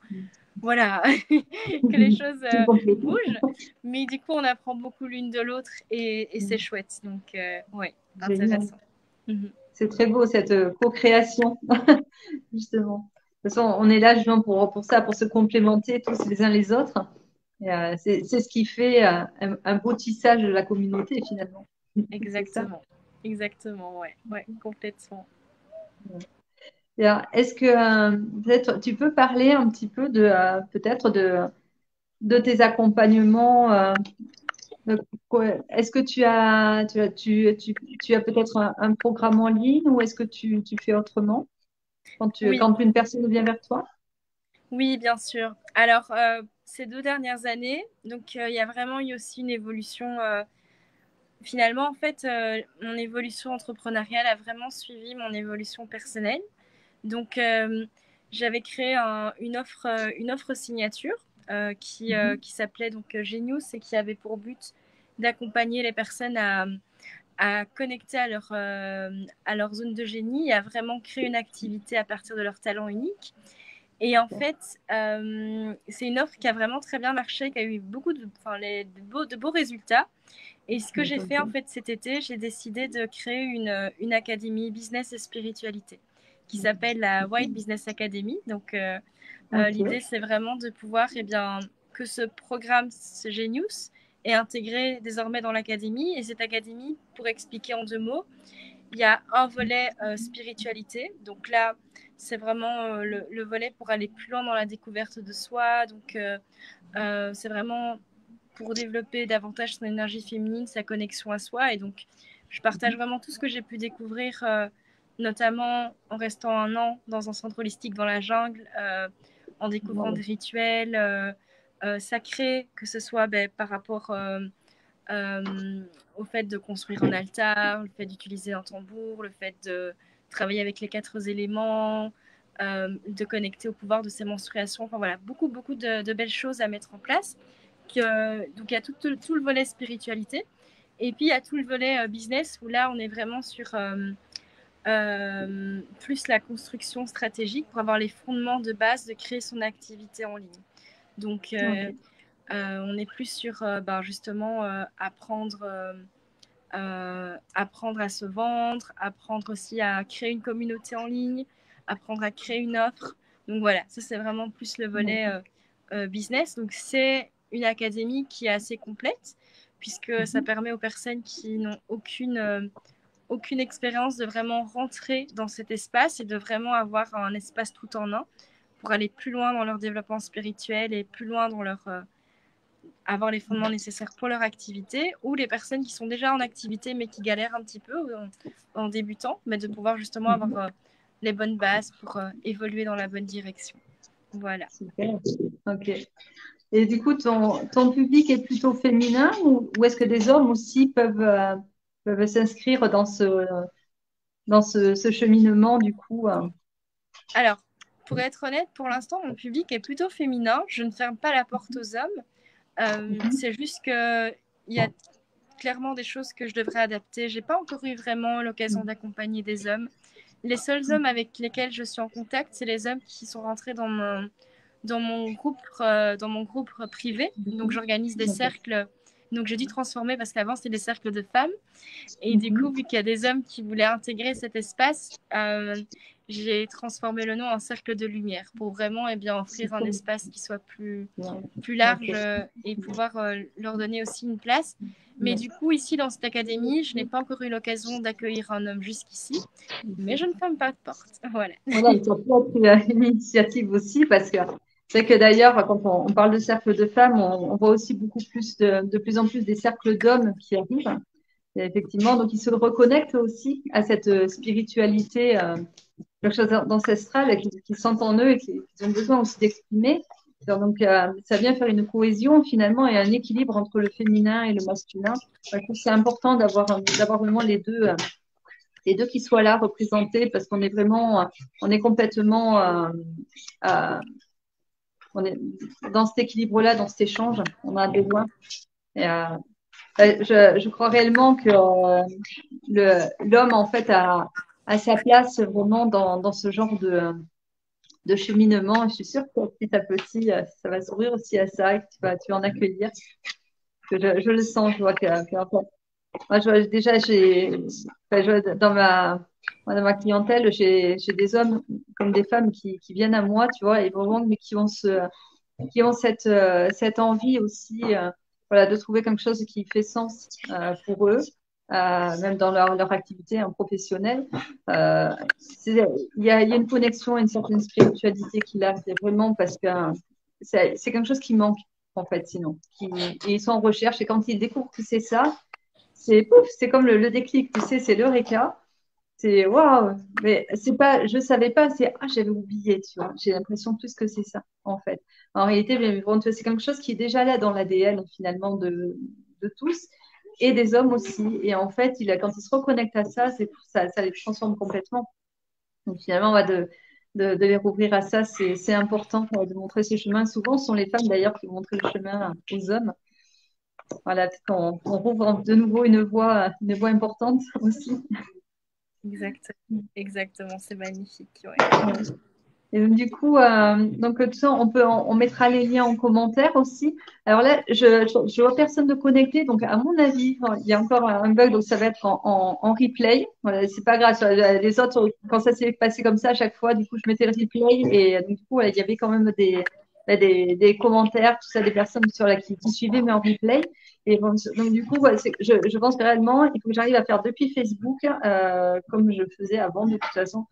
Speaker 2: voilà, que les choses
Speaker 1: C'est compliqué.
Speaker 2: bougent. Mais du coup, on apprend beaucoup l'une de l'autre et c'est chouette. Donc, ouais,
Speaker 1: Génial.
Speaker 2: intéressant. Mhm.
Speaker 1: C'est très beau cette co-création, justement. De toute façon, on est là justement pour ça, pour se complémenter tous les uns les autres. Et, c'est ce qui fait un beau tissage de la communauté finalement. C'est ça.
Speaker 2: Exactement. Exactement, ouais, ouais, complètement.
Speaker 1: Et alors, est-ce que peut-être tu peux parler un petit peu peut-être de tes accompagnements est-ce que tu as peut-être un programme en ligne ou est-ce que tu fais autrement
Speaker 2: Oui,
Speaker 1: quand une personne vient vers toi?
Speaker 2: oui, bien sûr. Alors, ces 2 dernières années, donc il y a vraiment eu aussi une évolution. Finalement, en fait, mon évolution entrepreneuriale a vraiment suivi mon évolution personnelle. Donc, j'avais créé une offre signature
Speaker 1: Mhm.
Speaker 2: qui s'appelait donc Genius et qui avait pour but d'accompagner les personnes à connecter à leur zone de génie et à vraiment créer une activité à partir de leur talent unique. Et en fait, c'est une offre qui a vraiment très bien marché, qui a eu beaucoup de beaux résultats. Et ce que j'ai fait en fait cet été, j'ai décidé de créer une académie business et spiritualité qui s'appelle la White Business Academy. Donc, l'idée,
Speaker 1: Ok.
Speaker 2: c'est vraiment de pouvoir, eh bien, que ce programme, ce Genius, est intégré désormais dans l'académie. Et cette académie, pour expliquer en 2 mots, il y a un volet spiritualité. Donc là, c'est vraiment le volet pour aller plus loin dans la découverte de soi. Donc, c'est vraiment pour développer davantage son énergie féminine, sa connexion à soi. Et donc, je partage vraiment tout ce que j'ai pu découvrir, notamment en restant un an dans un centre holistique dans la jungle, en découvrant des
Speaker 1: Wow.
Speaker 2: rituels sacrés, que ce soit ben, par rapport au fait de construire un altar, le fait d'utiliser un tambour, le fait de travailler avec les 4 éléments, de connecter au pouvoir de ses menstruations. Enfin voilà, beaucoup, beaucoup de belles choses à mettre en place. Donc il y a tout le volet spiritualité. Et puis il y a tout le volet business où là on est vraiment sur plus la construction stratégique pour avoir les fondements de base de créer son activité en ligne. Donc
Speaker 1: Ok.
Speaker 2: on est plus sur justement apprendre à se vendre, apprendre aussi à créer une communauté en ligne, apprendre à créer une offre. Donc voilà, ça c'est vraiment plus le volet business. Donc c'est une académie qui est assez complète puisque ça permet aux personnes qui n'ont aucune expérience de vraiment rentrer dans cet espace et de vraiment avoir un espace tout en un pour aller plus loin dans leur développement spirituel et plus loin dans avoir les fondements nécessaires pour leur activité, ou les personnes qui sont déjà en activité mais qui galèrent un petit peu en débutant, mais de pouvoir justement avoir les bonnes bases pour évoluer dans la bonne direction. Voilà.
Speaker 1: Super. Ok. Et du coup, ton public est plutôt féminin ou est-ce que des hommes aussi peuvent s'inscrire dans ce cheminement du coup
Speaker 2: Alors, pour être honnête, pour l'instant, mon public est plutôt féminin. Je ne ferme pas la porte aux hommes. C'est juste qu'il y a clairement des choses que je devrais adapter. J'ai pas encore eu vraiment l'occasion d'accompagner des hommes. Les seuls hommes avec lesquels je suis en contact, c'est les hommes qui sont rentrés dans mon groupe privé. Donc j'organise des cercles. Donc j'ai dû transformer parce qu'avant c'était des cercles de femmes. Et du coup, vu qu'il y a des hommes qui voulaient intégrer cet espace, j'ai transformé le nom en cercle de lumière pour vraiment eh bien, offrir un espace qui soit plus large et pouvoir leur donner aussi une place. Mais du coup, ici, dans cette académie, je n'ai pas encore eu l'occasion d'accueillir un homme jusqu'ici, mais je ne ferme pas de porte. Voilà.
Speaker 1: Voilà, ça peut être une initiative aussi, parce que c'est que d'ailleurs, quand on parle de cercle de femmes, on voit aussi beaucoup plus de plus en plus des cercles d'hommes qui arrivent. Et effectivement, donc ils se reconnectent aussi à cette spiritualité, quelque chose d'ancestral, qui sentent en eux et qu'ils ont besoin aussi d'exprimer. Donc, ça vient faire une cohésion finalement et un équilibre entre le féminin et le masculin. Je trouve que c'est important d'avoir vraiment les deux qui soient là représentés parce qu'on est vraiment, on est complètement, euh, on est dans cet équilibre-là, dans cet échange, on a besoin. Et, je crois réellement que l'homme en fait a sa place vraiment dans ce genre de cheminement. Je suis sûre que petit à petit, ça va s'ouvrir aussi à ça et que tu vas en accueillir. Que je le sens, je vois moi, déjà, dans ma clientèle, j'ai des hommes comme des femmes qui viennent à moi, tu vois, et vraiment, mais qui ont cette envie aussi, voilà, de trouver quelque chose qui fait sens pour eux, même dans leur activité professionnelle. Il y a une connexion, une certaine spiritualité qu'il a, c'est vraiment parce que c'est quelque chose qui manque, en fait, sinon. Et ils sont en recherche, et quand ils découvrent que c'est ça, c'est pouf, c'est comme le déclic, tu sais, c'est l'eureka. C'est waouh, mais c'est pas, je savais pas, c'est ah, j'avais oublié, tu vois. J'ai l'impression plus que c'est ça, en fait. En réalité, mais bon, tu vois, c'est quelque chose qui est déjà là dans l'ADN, finalement, de tous et des hommes aussi. Et en fait, quand ils se reconnectent à ça, ça les transforme complètement. Donc finalement, de les rouvrir à ça, c'est important de montrer ce chemin. Souvent, ce sont les femmes d'ailleurs qui montrent le chemin aux hommes. Voilà, on rouvre de nouveau une voie importante aussi.
Speaker 2: Exactement, c'est magnifique. Ouais.
Speaker 1: Et donc, du coup, tout ça, on mettra les liens en commentaire aussi. Alors là, je vois personne de connecté, donc à mon avis, il y a encore un bug, donc ça va être en replay. Voilà, c'est pas grave. Les autres, quand ça s'est passé comme ça à chaque fois, du coup, je mettais le replay et donc, du coup, il y avait quand même des commentaires, tout ça, des personnes qui suivaient, mais en replay. Et bon, donc du coup, je pense que réellement, il faut que j'arrive à faire depuis Facebook, comme je faisais avant de toute façon,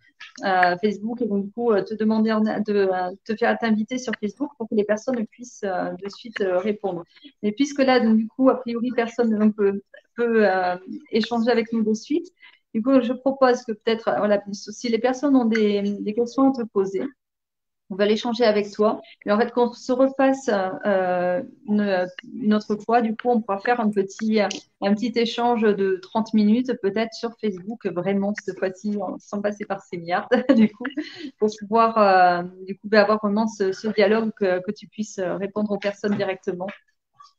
Speaker 1: Facebook, et donc du coup, te demander de te faire t'inviter sur Facebook pour que les personnes puissent de suite répondre. Mais puisque là, donc, du coup, a priori, personne donc, peut échanger avec nous de suite, du coup, je propose que peut-être, voilà, si les personnes ont des questions à te poser, on va l'échanger avec toi. Et en fait, qu'on se refasse une autre fois, du coup, on pourra faire un petit échange de 30 minutes, peut-être sur Facebook, vraiment, cette fois-ci, sans passer par ces milliards, du coup, pour pouvoir, du coup, avoir vraiment ce dialogue que tu puisses répondre aux personnes directement.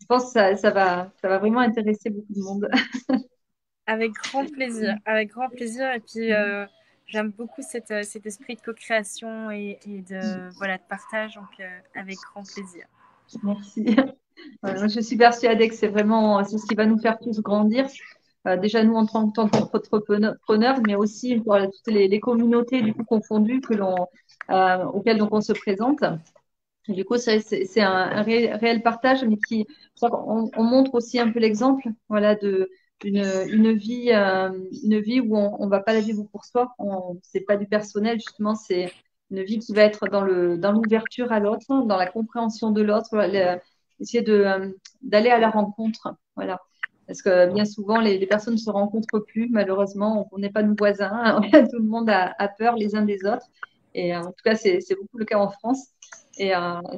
Speaker 1: Je pense que ça va vraiment intéresser beaucoup de monde.
Speaker 2: Avec grand plaisir, avec grand plaisir. Et puis, j'aime beaucoup cet esprit de co-création et de partage, donc avec grand plaisir.
Speaker 1: Merci. Je suis persuadée que c'est ce qui va nous faire tous grandir. Déjà nous en tant qu'entrepreneurs, mais aussi voilà, toutes les communautés du coup confondues auxquelles donc on se présente. Et du coup, c'est un réel partage, mais on montre aussi un peu l'exemple, voilà, une vie où on va pas la vivre pour soi. C'est pas du personnel justement, c'est une vie qui va être dans l'ouverture à l'autre, dans la compréhension de l'autre, essayer d'aller à la rencontre, voilà. Parce que bien souvent, les personnes ne se rencontrent plus, malheureusement. On n'est pas nos voisins. Tout le monde a peur les uns des autres. Et en tout cas, c'est beaucoup le cas en France. Et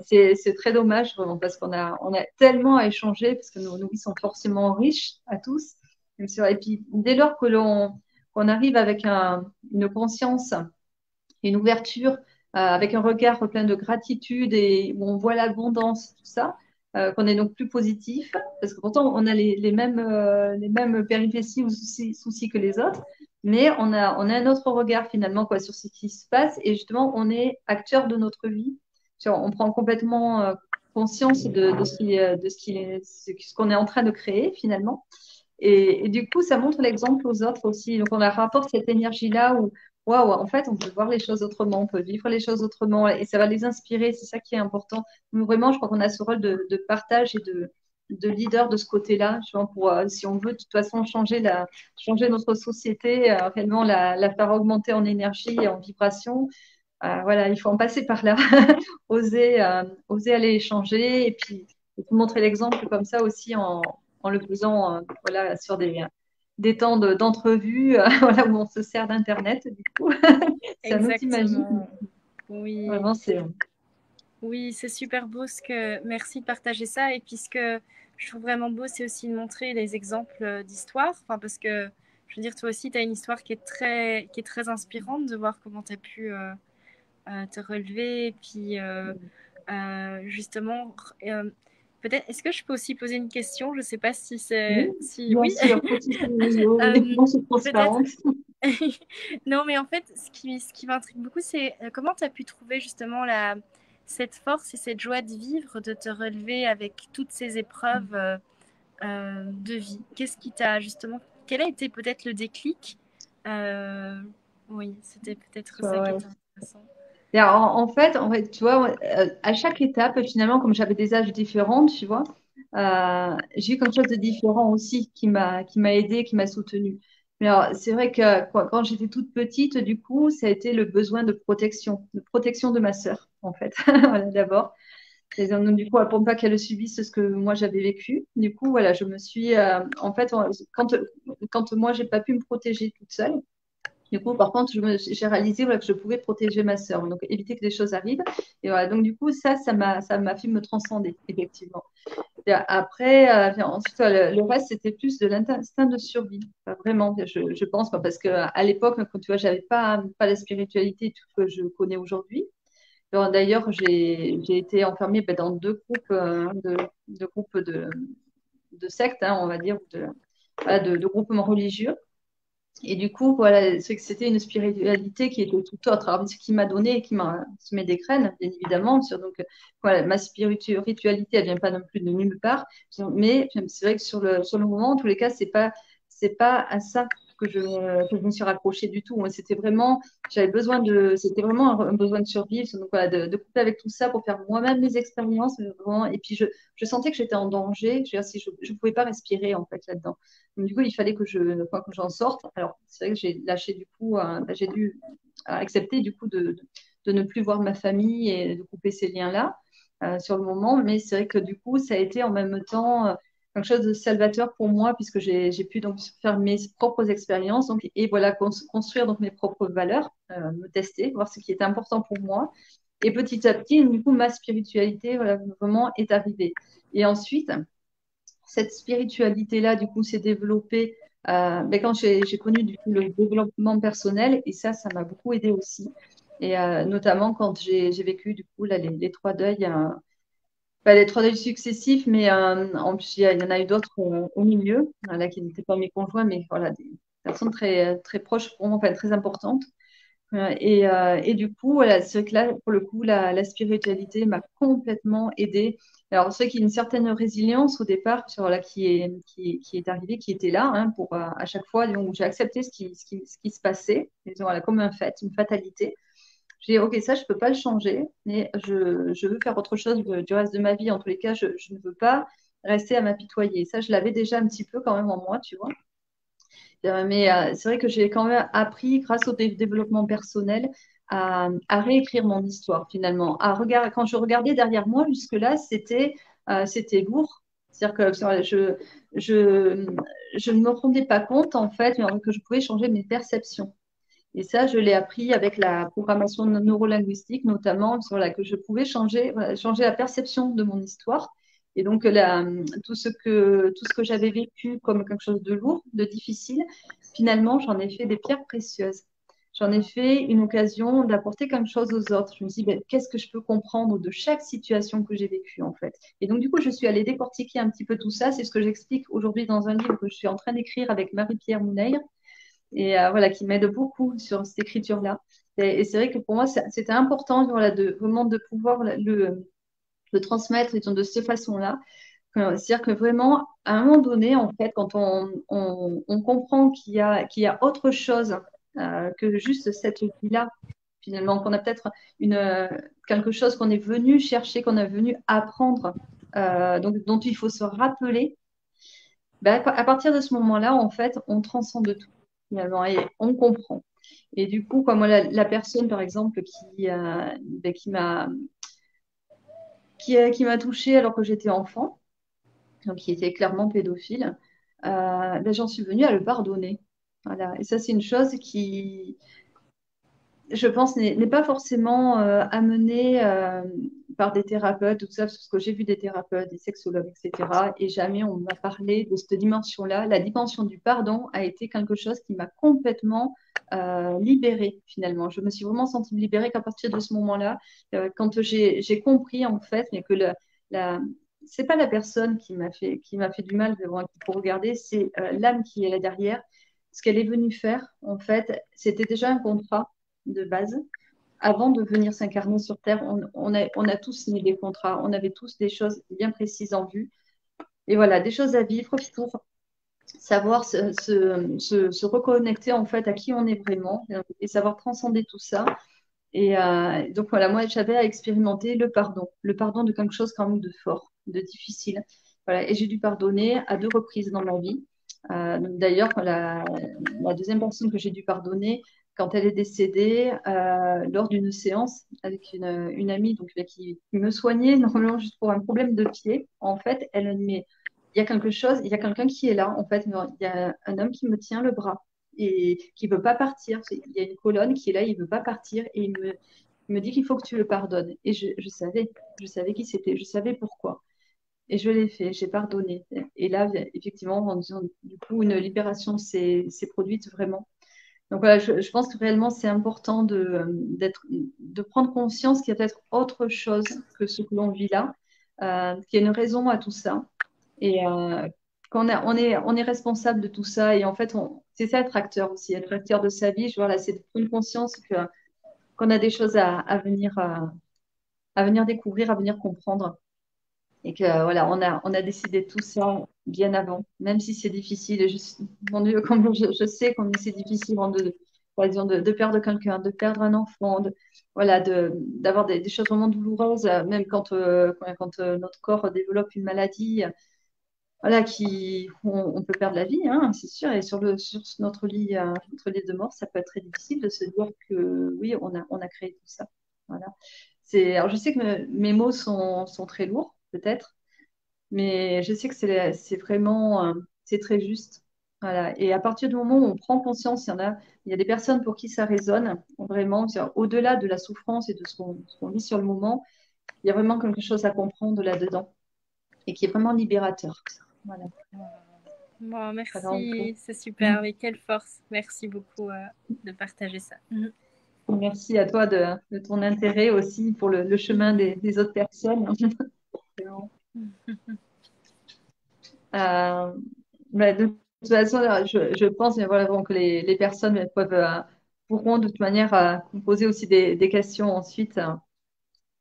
Speaker 1: c'est très dommage, vraiment, parce on a tellement à échanger, parce que nos vies sont forcément riches à tous. Et puis, dès lors qu'on arrive avec une conscience, une ouverture, avec un regard plein de gratitude et où on voit l'abondance, tout ça, qu'on est donc plus positif, parce que pourtant on a les mêmes péripéties ou soucis que les autres, mais on a un autre regard finalement quoi, sur ce qui se passe et justement on est acteur de notre vie. On prend complètement conscience de ce qu'on est en train de créer finalement. Et du coup, ça montre l'exemple aux autres aussi. Donc, on leur rapporte cette énergie-là où, waouh, en fait, on peut voir les choses autrement, on peut vivre les choses autrement et ça va les inspirer. C'est ça qui est important. Donc, vraiment, je crois qu'on a ce rôle de partage et de leader de ce côté-là, tu vois, pour, si on veut de toute façon changer notre société, réellement la faire augmenter en énergie et en vibration. Voilà, il faut en passer par là, oser aller échanger et puis montrer l'exemple comme ça aussi en le faisant voilà, sur des temps d'entrevue voilà, où on se sert d'Internet. Du coup, c'est un outil magique.
Speaker 2: Exactement. Oui.
Speaker 1: Vraiment, c'est.
Speaker 2: Oui, c'est super beau Merci de partager ça. Et puis ce que je trouve vraiment beau, c'est aussi de montrer des exemples d'histoire. Enfin, parce que, je veux dire, toi aussi, tu as une histoire qui est très inspirante de voir comment tu as pu te relever. Et puis, justement, peut-être, est-ce que je peux aussi poser une question? Je sais pas si
Speaker 1: Oui,
Speaker 2: c'est... Si,
Speaker 1: bien
Speaker 2: oui.
Speaker 1: sûr, petite vidéo, oui,
Speaker 2: Euh,
Speaker 1: non, c'est
Speaker 2: peut-être...
Speaker 1: transparente.
Speaker 2: Non, mais en fait, ce qui m'intrigue beaucoup, c'est comment tu as pu trouver justement cette force et cette joie de vivre, de te relever avec toutes ces épreuves de vie. Qu'est-ce qui t'a justement... Quel a été peut-être le déclic? Euh, oui, c'était peut-être ça qui
Speaker 1: Ouais.
Speaker 2: était intéressant.
Speaker 1: Et en fait, tu vois, à chaque étape, finalement, comme j'avais des âges différents, tu vois, j'ai eu quelque chose de différent aussi qui m'a aidé, qui m'a soutenue. Mais alors, c'est vrai que quand j'étais toute petite, du coup, ça a été le besoin de protection de ma sœur, en fait, voilà, d'abord. Donc, du coup, pour ne pas qu'elle subisse ce que moi j'avais vécu. Du coup, voilà, je me suis, en fait, quand moi j'ai pas pu me protéger toute seule. Du coup, par contre, j'ai réalisé voilà, que je pouvais protéger ma sœur, donc éviter que des choses arrivent. Et voilà, donc du coup, ça m'a fait me transcender, effectivement. Et après, ensuite, le reste, c'était plus de l'instinct de survie. Enfin, vraiment, je pense, parce qu'à l'époque, quand tu vois, j'avais pas la spiritualité et tout ce que je connais aujourd'hui. D'ailleurs, j'ai été enfermée dans deux groupes, de groupes de sectes, hein, on va dire, voilà, de groupements religieux. Et du coup, voilà, c'est que c'était une spiritualité qui était tout autre. Alors, ce qui m'a donné et qui m'a semé des graines, bien évidemment. Donc, voilà, ma spiritualité, elle vient pas non plus de nulle part. Mais c'est vrai que sur le moment, en tous les cas, c'est pas à ça que je me suis raccrochée du tout. Moi, c'était vraiment un besoin de survivre. Donc, voilà, de couper avec tout ça pour faire moi-même mes expériences. Vraiment. Et puis, je sentais que j'étais en danger. Je veux dire, si je pouvais pas respirer, en fait, là-dedans. Donc, du coup, il fallait que j'en sorte. Alors, c'est vrai que j'ai lâché du coup, j'ai dû accepter du coup de ne plus voir ma famille et de couper ces liens-là sur le moment. Mais c'est vrai que du coup, ça a été en même temps quelque chose de salvateur pour moi puisque j'ai pu donc faire mes propres expériences donc, et voilà, construire donc mes propres valeurs, me tester, voir ce qui était important pour moi. Et petit à petit, du coup, ma spiritualité voilà, vraiment est arrivée. Et ensuite, cette spiritualité-là, du coup, s'est développée quand j'ai connu du coup, le développement personnel et ça m'a beaucoup aidé aussi. Et notamment quand j'ai vécu du coup là, les trois deuils, les trois deuils successifs, mais en plus il y en a eu d'autres au milieu, là qui n'étaient pas mes conjoints, mais voilà des personnes très très proches pour moi, enfin très importantes. Et du coup, voilà, c'est vrai que là, pour le coup, la spiritualité m'a complètement aidée. Alors, c'est vrai qu'il y a une certaine résilience au départ voilà, qui est arrivée, qui était là pour à chaque fois donc, j'ai accepté ce qui se passait, disons, voilà, comme un fait, une fatalité. J'ai dit, OK, ça, je ne peux pas le changer, mais je veux faire autre chose du reste de ma vie. En tous les cas, je ne veux pas rester à m'apitoyer. Ça, je l'avais déjà un petit peu quand même en moi, tu vois. Mais c'est vrai que j'ai quand même appris, grâce au développement personnel, à réécrire mon histoire finalement. Quand je regardais derrière moi, jusque-là, c'était lourd. C'est-à-dire que je, je ne me rendais pas compte, en fait, que je pouvais changer mes perceptions. Et ça, je l'ai appris avec la programmation neurolinguistique, notamment, voilà, que je pouvais changer, voilà, changer la perception de mon histoire. Et donc, tout ce que j'avais vécu comme quelque chose de lourd, de difficile, finalement, j'en ai fait des pierres précieuses. J'en ai fait une occasion d'apporter quelque chose aux autres. Je me suis dit, ben, qu'est-ce que je peux comprendre de chaque situation que j'ai vécue, en fait. Et donc, du coup, je suis allée décortiquer un petit peu tout ça. C'est ce que j'explique aujourd'hui dans un livre que je suis en train d'écrire avec Marie-Pierre Mouneir et voilà, qui m'aide beaucoup sur cette écriture-là. Et c'est vrai que pour moi, c'était important voilà, vraiment de pouvoir le transmettre disons, de cette façon-là. C'est-à-dire que vraiment, à un moment donné, en fait, quand on comprend qu'il y a autre chose que juste cette vie-là, finalement, qu'on a peut-être quelque chose qu'on est venu chercher, qu'on est venu apprendre donc, dont il faut se rappeler, ben, à partir de ce moment-là, en fait, on transcende tout, finalement, et on comprend. Et du coup, comme moi, la personne, par exemple, ben, qui m'a touchée alors que j'étais enfant, donc qui était clairement pédophile, ben, j'en suis venue à le pardonner. Voilà. Et ça, c'est une chose qui, je pense, n'est pas forcément amenée par des thérapeutes, tout ça, parce que j'ai vu des thérapeutes, des sexologues, etc. Et jamais on m'a parlé de cette dimension-là. La dimension du pardon a été quelque chose qui m'a complètement libérée, finalement. Je me suis vraiment sentie libérée qu'à partir de ce moment-là, quand j'ai compris, en fait, mais que la, c'est pas la personne qui m'a fait du mal devant pour regarder, c'est l'âme qui est là derrière. Ce qu'elle est venue faire, en fait, c'était déjà un contrat de base. Avant de venir s'incarner sur Terre, on a tous signé des contrats, on avait tous des choses bien précises en vue. Et voilà, des choses à vivre pour savoir se reconnecter en fait à qui on est vraiment et savoir transcender tout ça. Et donc voilà, moi j'avais à expérimenter le pardon de quelque chose quand même de fort, de difficile. Voilà, et j'ai dû pardonner à 2 reprises dans ma vie. D'ailleurs, la deuxième personne que j'ai dû pardonner, quand elle est décédée, lors d'une séance avec une amie donc, qui me soignait normalement juste pour un problème de pied, en fait, elle me dit, mais il y a quelque chose, il y a quelqu'un qui est là, en fait, il y a un homme qui me tient le bras et qui ne veut pas partir. Il y a une colonne qui est là, il ne veut pas partir et il me dit qu'il faut que tu le pardonnes. Et je savais qui c'était, je savais pourquoi. Et je l'ai fait, j'ai pardonné. Et là, effectivement, du coup, une libération s'est produite vraiment. Donc voilà, je pense que réellement, c'est important de prendre conscience qu'il y a peut-être autre chose que ce que l'on vit là, qu'il y a une raison à tout ça. Et on est responsable de tout ça. Et en fait, c'est ça être acteur aussi, être acteur de sa vie. Voilà, c'est de prendre conscience qu'on a des choses à venir découvrir, à venir comprendre. Et que voilà, on a décidé tout ça bien avant, même si c'est difficile. Et mon Dieu, comme je sais combien c'est difficile par exemple, de perdre quelqu'un, de perdre un enfant, voilà, d'avoir des choses vraiment douloureuses, même quand notre corps développe une maladie, voilà, on peut perdre la vie, hein, c'est sûr. Et sur notre lit de mort, ça peut être très difficile de se dire que oui, on a créé tout ça. Voilà. Alors je sais que mes mots sont très lourds, peut-être, mais je sais que c'est vraiment, c'est très juste. Voilà. Et à partir du moment où on prend conscience, il y a des personnes pour qui ça résonne vraiment, c'est-à-dire au-delà de la souffrance et de ce qu'on vit sur le moment, il y a vraiment quelque chose à comprendre là-dedans et qui est vraiment libérateur. Voilà.
Speaker 2: Bon,
Speaker 1: Voilà en tout.
Speaker 2: merci, c'est super. Mais quelle force. Merci beaucoup de partager ça.
Speaker 1: Merci à toi de ton intérêt aussi pour le chemin des autres personnes. Euh, de toute façon, je pense mais voilà, bon, que les personnes pourront de toute manière vous poser aussi des questions ensuite.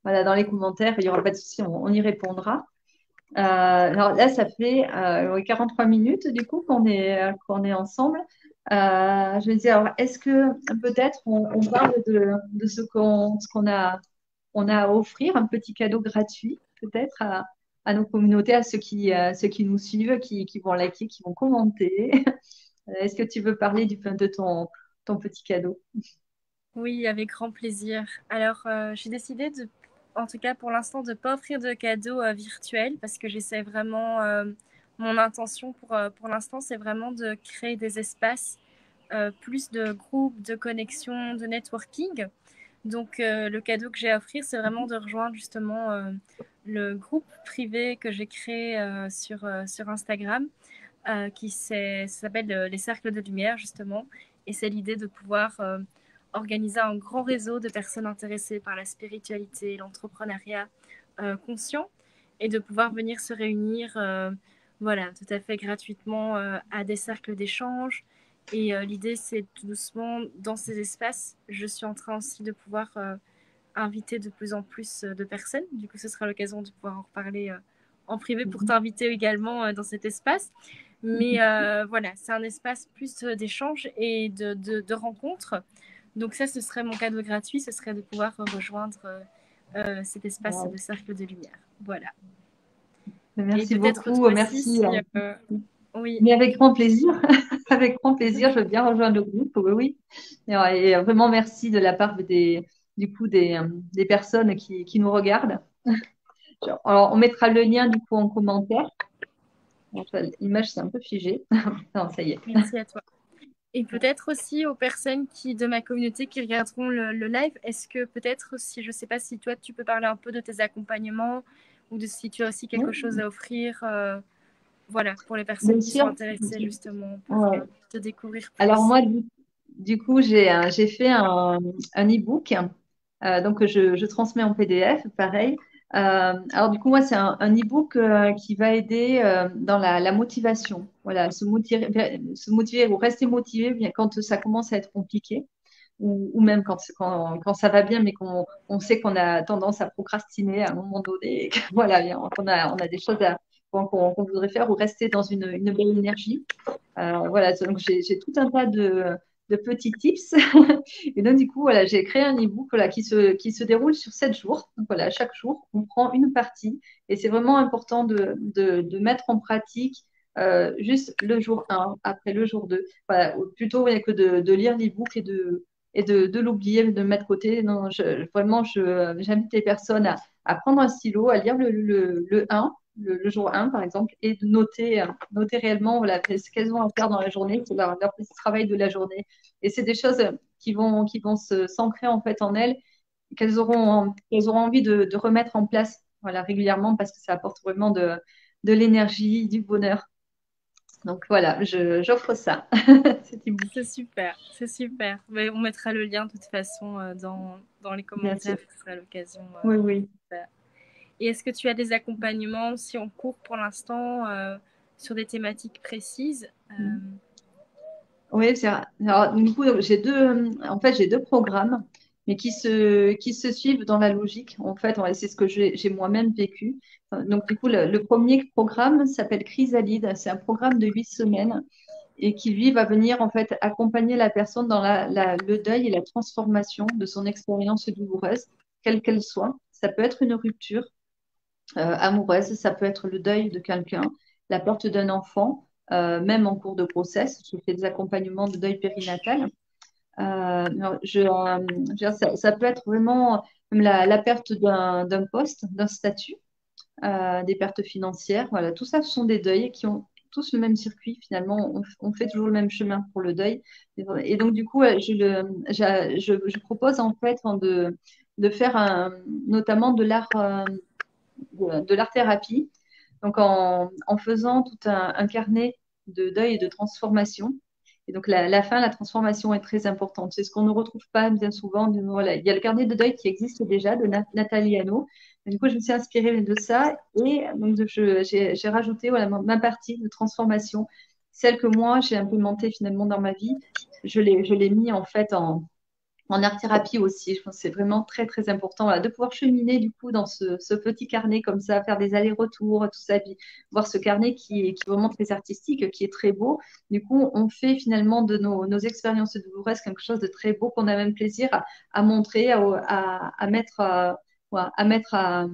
Speaker 1: Voilà, dans les commentaires, il n'y aura pas de souci, on y répondra. Alors là, ça fait 43 minutes du coup qu'on est ensemble. Je veux dire, alors, est-ce que peut-être on parle de ce qu'on a à offrir, un petit cadeau gratuit peut-être à nos communautés, à ceux qui nous suivent, qui vont liker, qui vont commenter. Est-ce que tu veux parler de ton petit cadeau?
Speaker 2: Oui, avec grand plaisir. Alors, j'ai décidé en tout cas pour l'instant, de ne pas offrir de cadeaux virtuels parce que j'essaie vraiment, mon intention pour l'instant, c'est vraiment de créer des espaces, plus de groupes, de connexions, de networking. Donc, le cadeau que j'ai à offrir, c'est vraiment de rejoindre justement le groupe privé que j'ai créé sur Instagram, ça s'appelle les Cercles de Lumière, justement. Et c'est l'idée de pouvoir organiser un grand réseau de personnes intéressées par la spiritualité, l'entrepreneuriat conscient, et de pouvoir venir se réunir, voilà, tout à fait gratuitement à des cercles d'échange. Et l'idée, c'est tout doucement, dans ces espaces, je suis en train aussi de pouvoir inviter de plus en plus de personnes. Du coup, ce sera l'occasion de pouvoir en reparler en privé pour t'inviter également dans cet espace. Mais voilà, c'est un espace plus d'échange et de rencontres. Donc ça, ce serait mon cadeau gratuit, ce serait de pouvoir rejoindre cet espace
Speaker 1: Wow.
Speaker 2: de cercle de lumière. Voilà. Et
Speaker 1: Merci
Speaker 2: peut-être
Speaker 1: beaucoup.
Speaker 2: toi aussi,
Speaker 1: Merci.
Speaker 2: si, oui,
Speaker 1: Mais avec grand plaisir. Avec grand plaisir. Je veux bien rejoindre le groupe. Oui, oui. Et vraiment, merci de la part du coup, des personnes qui nous regardent. Alors, on mettra le lien du coup en commentaire. Enfin, l'image, c'est un peu figé. Non, ça y est.
Speaker 2: merci à toi. Et peut-être aussi aux personnes de ma communauté qui regarderont le live, est-ce que peut-être si, je ne sais pas si toi, tu peux parler un peu de tes accompagnements ou de si tu as aussi quelque chose
Speaker 1: Oui,
Speaker 2: à offrir, voilà, pour les personnes
Speaker 1: bien
Speaker 2: qui sont
Speaker 1: sûr.
Speaker 2: intéressées justement pour
Speaker 1: Ouais.
Speaker 2: te découvrir
Speaker 1: Alors
Speaker 2: plus.
Speaker 1: moi, du coup, j'ai fait un e-book, donc que je transmets en PDF, pareil. Alors du coup, moi, c'est un e-book qui va aider dans la motivation. Voilà, se motiver ou rester motivé bien quand ça commence à être compliqué, ou même quand ça va bien, mais on sait qu'on a tendance à procrastiner à un moment donné, et que, voilà, bien, on a des choses qu'on voudrait faire ou rester dans une belle énergie. Voilà, donc j'ai tout un tas de petits tips. Et donc, du coup, voilà, j'ai créé un e-book voilà, qui se déroule sur 7 jours. Donc, voilà, chaque jour, on prend une partie. Et c'est vraiment important de mettre en pratique juste le jour 1, après le jour 2. Voilà, ou plutôt ouais, que de lire l'e-book et de l'oublier, de le mettre de côté. Non, vraiment, j'invite les personnes à prendre un stylo, à lire le 1 le jour 1, par exemple, et de noter réellement voilà, ce qu'elles ont à faire dans la journée, c'est leur petit travail de la journée. Et c'est des choses qui vont s'ancrer en fait en elles, qu'elles auront envie de remettre en place voilà, régulièrement parce que ça apporte vraiment de l'énergie, du bonheur. Donc voilà, j'offre ça, cet e-book,
Speaker 2: C'est super, c'est super. Mais on mettra le lien de toute façon dans les
Speaker 1: bien sûr.
Speaker 2: commentaires, ce sera l'occasion.
Speaker 1: Oui, oui.
Speaker 2: De faire. Et est-ce que tu as des accompagnements si en cours pour l'instant sur des thématiques précises
Speaker 1: Oui, alors, du coup, en fait, j'ai deux programmes, mais qui se suivent dans la logique. En fait, c'est ce que j'ai moi-même vécu. Donc, du coup, le premier programme s'appelle Chrysalide. C'est un programme de 8 semaines et qui, lui, va venir, en fait, accompagner la personne dans le deuil et la transformation de son expérience douloureuse, quelle qu'elle soit. Ça peut être une rupture, amoureuse, ça peut être le deuil de quelqu'un, la perte d'un enfant, même en cours de grossesse. Je fais des accompagnements de deuil périnatal. Je veux dire, ça peut être vraiment même la perte d'un poste, d'un statut, des pertes financières. Voilà, tout ça, ce sont des deuils qui ont tous le même circuit. Finalement, on fait toujours le même chemin pour le deuil. Et donc, du coup, je propose en fait de faire notamment de l'art-thérapie, donc en faisant tout un carnet de deuil et de transformation. Et donc la fin, la transformation est très importante. C'est ce qu'on ne retrouve pas bien souvent. Voilà. Il y a le carnet de deuil qui existe déjà de Nathalie Hanno. Et du coup, je me suis inspirée de ça et donc j'ai rajouté voilà, ma partie de transformation, celle que moi j'ai implémentée finalement dans ma vie. Je l'ai mis en fait en art-thérapie aussi. Je pense que c'est vraiment très, très important voilà, de pouvoir cheminer du coup dans ce petit carnet comme ça, faire des allers-retours, tout ça, puis voir ce carnet qui est vraiment très artistique, qui est très beau. Du coup, on fait finalement de nos expériences douloureuses quelque chose de très beau qu'on a même plaisir à montrer, à mettre, ouais, à mettre à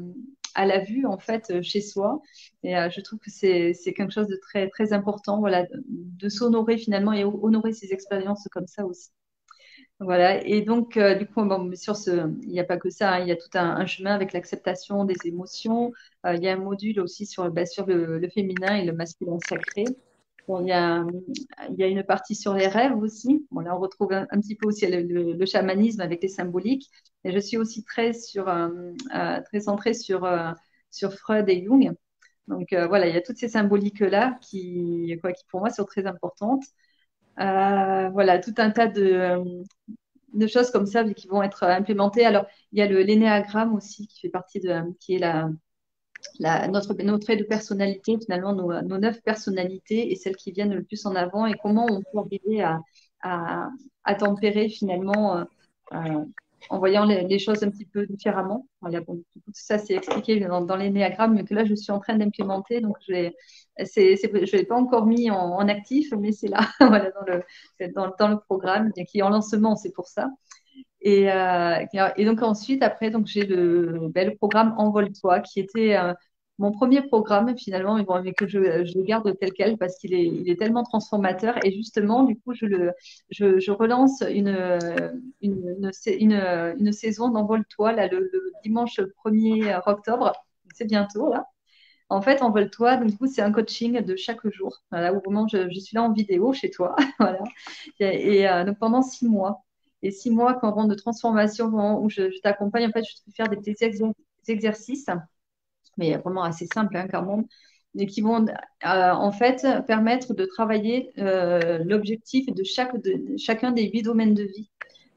Speaker 1: la vue en fait chez soi. Et je trouve que c'est quelque chose de très, très important voilà, de s'honorer finalement et honorer ses expériences comme ça aussi. Voilà, et donc, du coup, bon, il n'y a pas que ça, hein, il y a tout un chemin avec l'acceptation des émotions. Il y a un module aussi sur le féminin et le masculin sacré. Bon, il y a une partie sur les rêves aussi. Bon, là, on retrouve un petit peu aussi le chamanisme avec les symboliques. Et je suis aussi très centrée sur Freud et Jung. Donc, voilà, il y a toutes ces symboliques-là qui, pour moi, sont très importantes. Voilà, tout un tas de choses comme ça qui vont être implémentées. Alors, il y a l'énéagramme aussi qui fait partie qui est notre trait de personnalité, finalement, nos 9 personnalités et celles qui viennent le plus en avant et comment on peut arriver à, à tempérer finalement euh, en voyant les choses un petit peu différemment. Voilà, bon, tout ça, c'est expliqué dans l'énéagramme, mais que là, je suis en train d'implémenter. Donc, je ne l'ai pas encore mis en actif, mais c'est là, voilà, dans le programme qui est en lancement, c'est pour ça. Et donc ensuite, après, donc j'ai le programme Envole-toi qui était mon premier programme finalement, mais que je le garde tel quel parce il est tellement transformateur. Et justement, du coup, je relance une saison d'Envole-toi là, le dimanche 1er octobre. C'est bientôt là. En fait, Envole-toi, donc du coup, c'est un coaching de chaque jour. Voilà, où vraiment je suis là en vidéo chez toi. Voilà. Donc pendant 6 mois. Et 6 mois, quand on rentre de transformation, vraiment, où je t'accompagne, en fait, je te fais faire des petits exercices, mais vraiment assez simples, hein, quand même, mais qui vont en fait permettre de travailler l'objectif de chacun des 8 domaines de vie.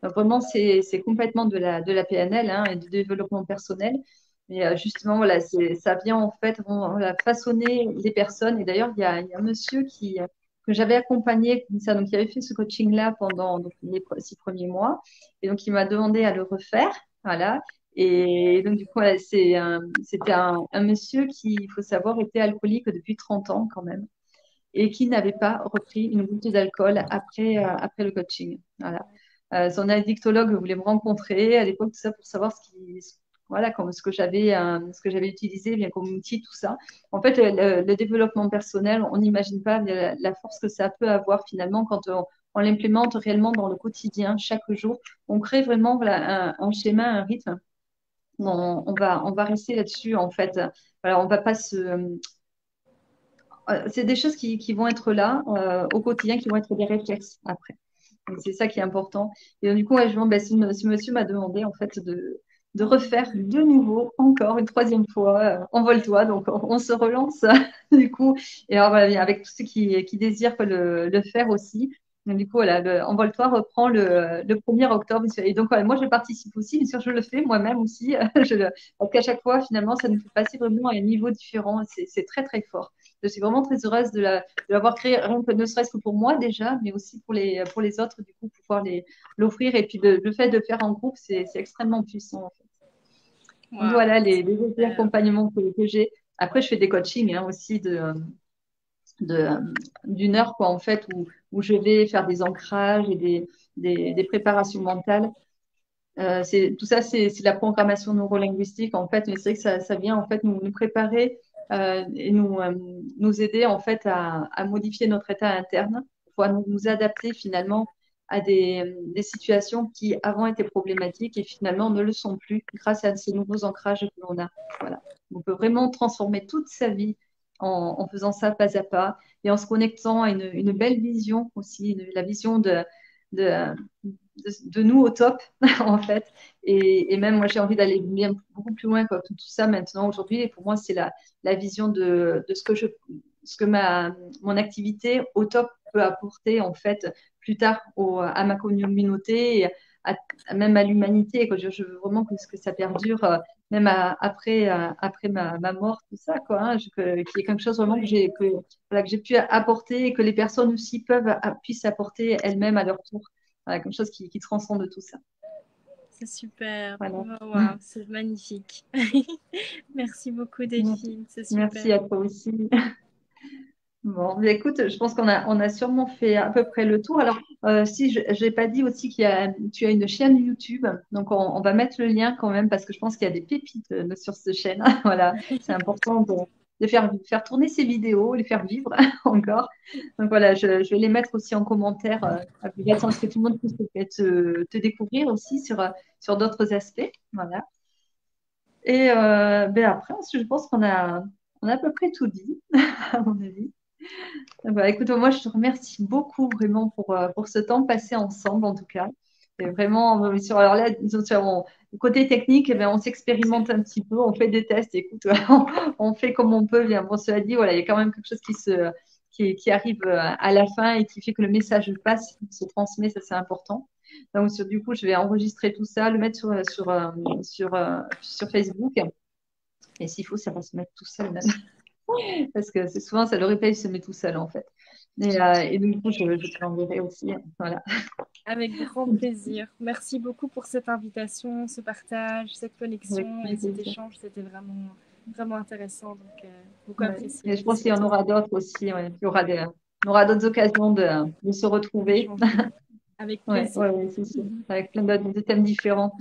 Speaker 1: Donc, vraiment, c'est complètement de la PNL, hein, et du développement personnel. Mais justement, voilà, ça vient en fait voilà, façonner les personnes. Et d'ailleurs, il y a un monsieur que j'avais accompagné comme ça, donc qui avait fait ce coaching-là pendant donc, les 6 premiers mois. Et donc, il m'a demandé à le refaire. Voilà. Et donc, du coup, voilà, c'était un monsieur qui, il faut savoir, était alcoolique depuis 30 ans quand même et qui n'avait pas repris une goutte d'alcool après le coaching. Voilà. Son addictologue voulait me rencontrer à l'époque, tout ça pour savoir voilà, comme ce que j'avais utilisé bien comme outil, tout ça. En fait, le développement personnel, on n'imagine pas la force que ça peut avoir finalement quand on l'implémente réellement dans le quotidien, chaque jour. On crée vraiment voilà, un schéma, un rythme. On va rester là-dessus en fait. Voilà, on va pas se, c'est des choses qui vont être là au quotidien, qui vont être des réflexes après. Donc, c'est ça qui est important. Et donc, du coup, ouais, ce monsieur m'a demandé en fait de refaire de nouveau, encore une troisième fois, Envole-toi. Donc, on se relance du coup. Et alors, voilà, avec tous ceux qui désirent le faire aussi. Donc, du coup, voilà, Envole-toi reprend le 1er octobre. Et donc, voilà, moi, je participe aussi. Bien sûr, je le fais moi-même aussi. Parce qu'à chaque fois, finalement, ça nous fait passer vraiment à un niveau différent. C'est très, très fort. Je suis vraiment très heureuse de l'avoir créé, rien que ne serait-ce que pour moi déjà, mais aussi pour les autres, du coup, pouvoir l'offrir. Et puis le fait de faire en groupe, c'est extrêmement puissant, en fait. Donc
Speaker 2: Waouh,
Speaker 1: voilà
Speaker 2: c'est
Speaker 1: les
Speaker 2: super.
Speaker 1: accompagnements que j'ai. Après, je fais des coachings hein, aussi de, d'une heure, quoi, en fait, où je vais faire des ancrages et des préparations mentales. Tout ça, c'est la programmation neurolinguistique, en fait, mais c'est vrai que ça vient, en fait, nous préparer et nous aider, en fait, à modifier notre état interne, pour nous adapter, finalement, à des situations qui, avant, étaient problématiques et, finalement, ne le sont plus grâce à ces nouveaux ancrages que l'on a. Voilà. On peut vraiment transformer toute sa vie en faisant ça pas à pas et en se connectant à une belle vision aussi, la vision de, de nous au top, en fait. Et même moi, j'ai envie d'aller bien beaucoup plus loin, quoi. Tout ça maintenant, aujourd'hui, et pour moi, c'est la vision de ce que mon activité au top peut apporter, en fait, plus tard à ma communauté, et même à l'humanité, quoi. Je veux vraiment que ça perdure, même après ma mort, tout ça, quoi. Hein, qu'il y ait quelque chose vraiment
Speaker 2: Oui,
Speaker 1: voilà, que j'ai pu apporter et que les personnes aussi puissent apporter elles-mêmes à leur tour. Voilà, quelque chose qui transcende tout ça.
Speaker 2: c'est super.
Speaker 1: Voilà.
Speaker 2: Oh, waouh, c'est magnifique. Merci beaucoup, Delphine, c'est
Speaker 1: Merci
Speaker 2: super.
Speaker 1: à toi aussi. Bon, mais écoute, je pense on a sûrement fait à peu près le tour. Alors, si je n'ai pas dit aussi tu as une chaîne YouTube, donc on va mettre le lien quand même parce que je pense qu'il y a des pépites sur cette chaîne. Voilà, c'est important de faire tourner ces vidéos, les faire vivre encore. Donc voilà, je vais les mettre aussi en commentaire à plus parce que tout le monde puisse te découvrir aussi sur d'autres aspects. Voilà. Et ben après, je pense on a à peu près tout dit, à mon avis. Bah, écoute, moi, je te remercie beaucoup vraiment pour ce temps passé ensemble, en tout cas. Et vraiment, alors là, disons, le côté technique, eh ben, on s'expérimente un petit peu, on fait des tests. Écoute, on fait comme on peut. Bien, bon, cela dit, voilà, il y a quand même quelque chose qui arrive à la fin et qui fait que le message passe, se transmet, ça c'est important. Donc, du coup, je vais enregistrer tout ça, le mettre sur Facebook. Et s'il faut, ça va se mettre tout seul même. Parce que c'est souvent, ça, le replay se met tout seul, en fait. Et donc, du coup, je te l'enverrai aussi. Voilà.
Speaker 2: Avec grand plaisir. Merci beaucoup pour cette invitation, ce partage, cette
Speaker 1: Avec
Speaker 2: connexion et cet
Speaker 1: plaisir.
Speaker 2: échange. C'était vraiment, vraiment intéressant. Donc, beaucoup
Speaker 1: Ouais.
Speaker 2: apprécié.
Speaker 1: Et je pense
Speaker 2: Merci
Speaker 1: qu'il
Speaker 2: à
Speaker 1: y en
Speaker 2: toi.
Speaker 1: aura d'autres aussi. Ouais. On aura d'autres occasions de se retrouver.
Speaker 2: D'échanger. Avec
Speaker 1: Ouais,
Speaker 2: plaisir.
Speaker 1: ouais, ouais, c'est sûr. Avec plein d'autres de thèmes différents.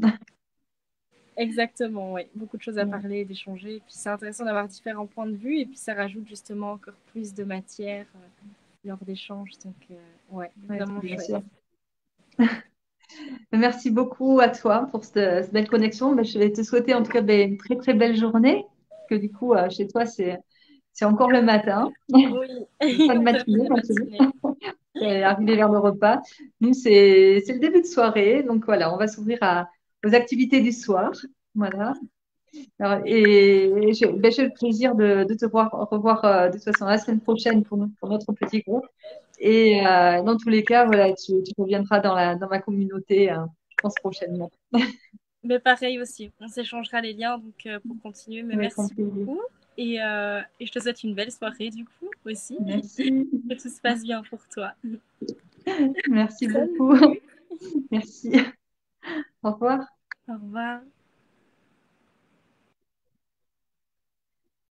Speaker 2: Exactement, oui. Beaucoup de choses à
Speaker 1: Ouais,
Speaker 2: parler, d'échanger. Et puis c'est intéressant d'avoir différents points de vue. Et puis ça rajoute justement encore plus de matière lors d'échanges. Donc, ouais,
Speaker 1: ouais,
Speaker 2: vraiment
Speaker 1: bien
Speaker 2: chouette.
Speaker 1: sûr. Merci beaucoup à toi pour cette belle connexion. Ben, je vais te souhaiter en tout cas ben, une très très belle journée. Parce que du coup, chez toi, c'est encore le matin.
Speaker 2: Oui,
Speaker 1: Pas de
Speaker 2: on termine
Speaker 1: matinée,
Speaker 2: la
Speaker 1: donc c'est bon.
Speaker 2: matinée.
Speaker 1: C'est arrivé vers le repas. Nous, c'est le début de soirée. Donc voilà, on va s'ouvrir aux activités du soir. Voilà. Alors, et ben, j'ai le plaisir de te revoir de toute façon la semaine prochaine pour notre petit groupe. Et dans tous les cas, voilà, tu reviendras dans ma communauté, je pense prochainement.
Speaker 2: Mais pareil aussi, on s'échangera les liens donc, pour continuer. Mais
Speaker 1: Avec grand
Speaker 2: merci
Speaker 1: plaisir.
Speaker 2: beaucoup. Et je te souhaite une belle soirée du coup aussi.
Speaker 1: Merci.
Speaker 2: Que tout se passe bien pour toi.
Speaker 1: Merci beaucoup.
Speaker 2: Salut.
Speaker 1: Merci. Au revoir.
Speaker 2: Au revoir.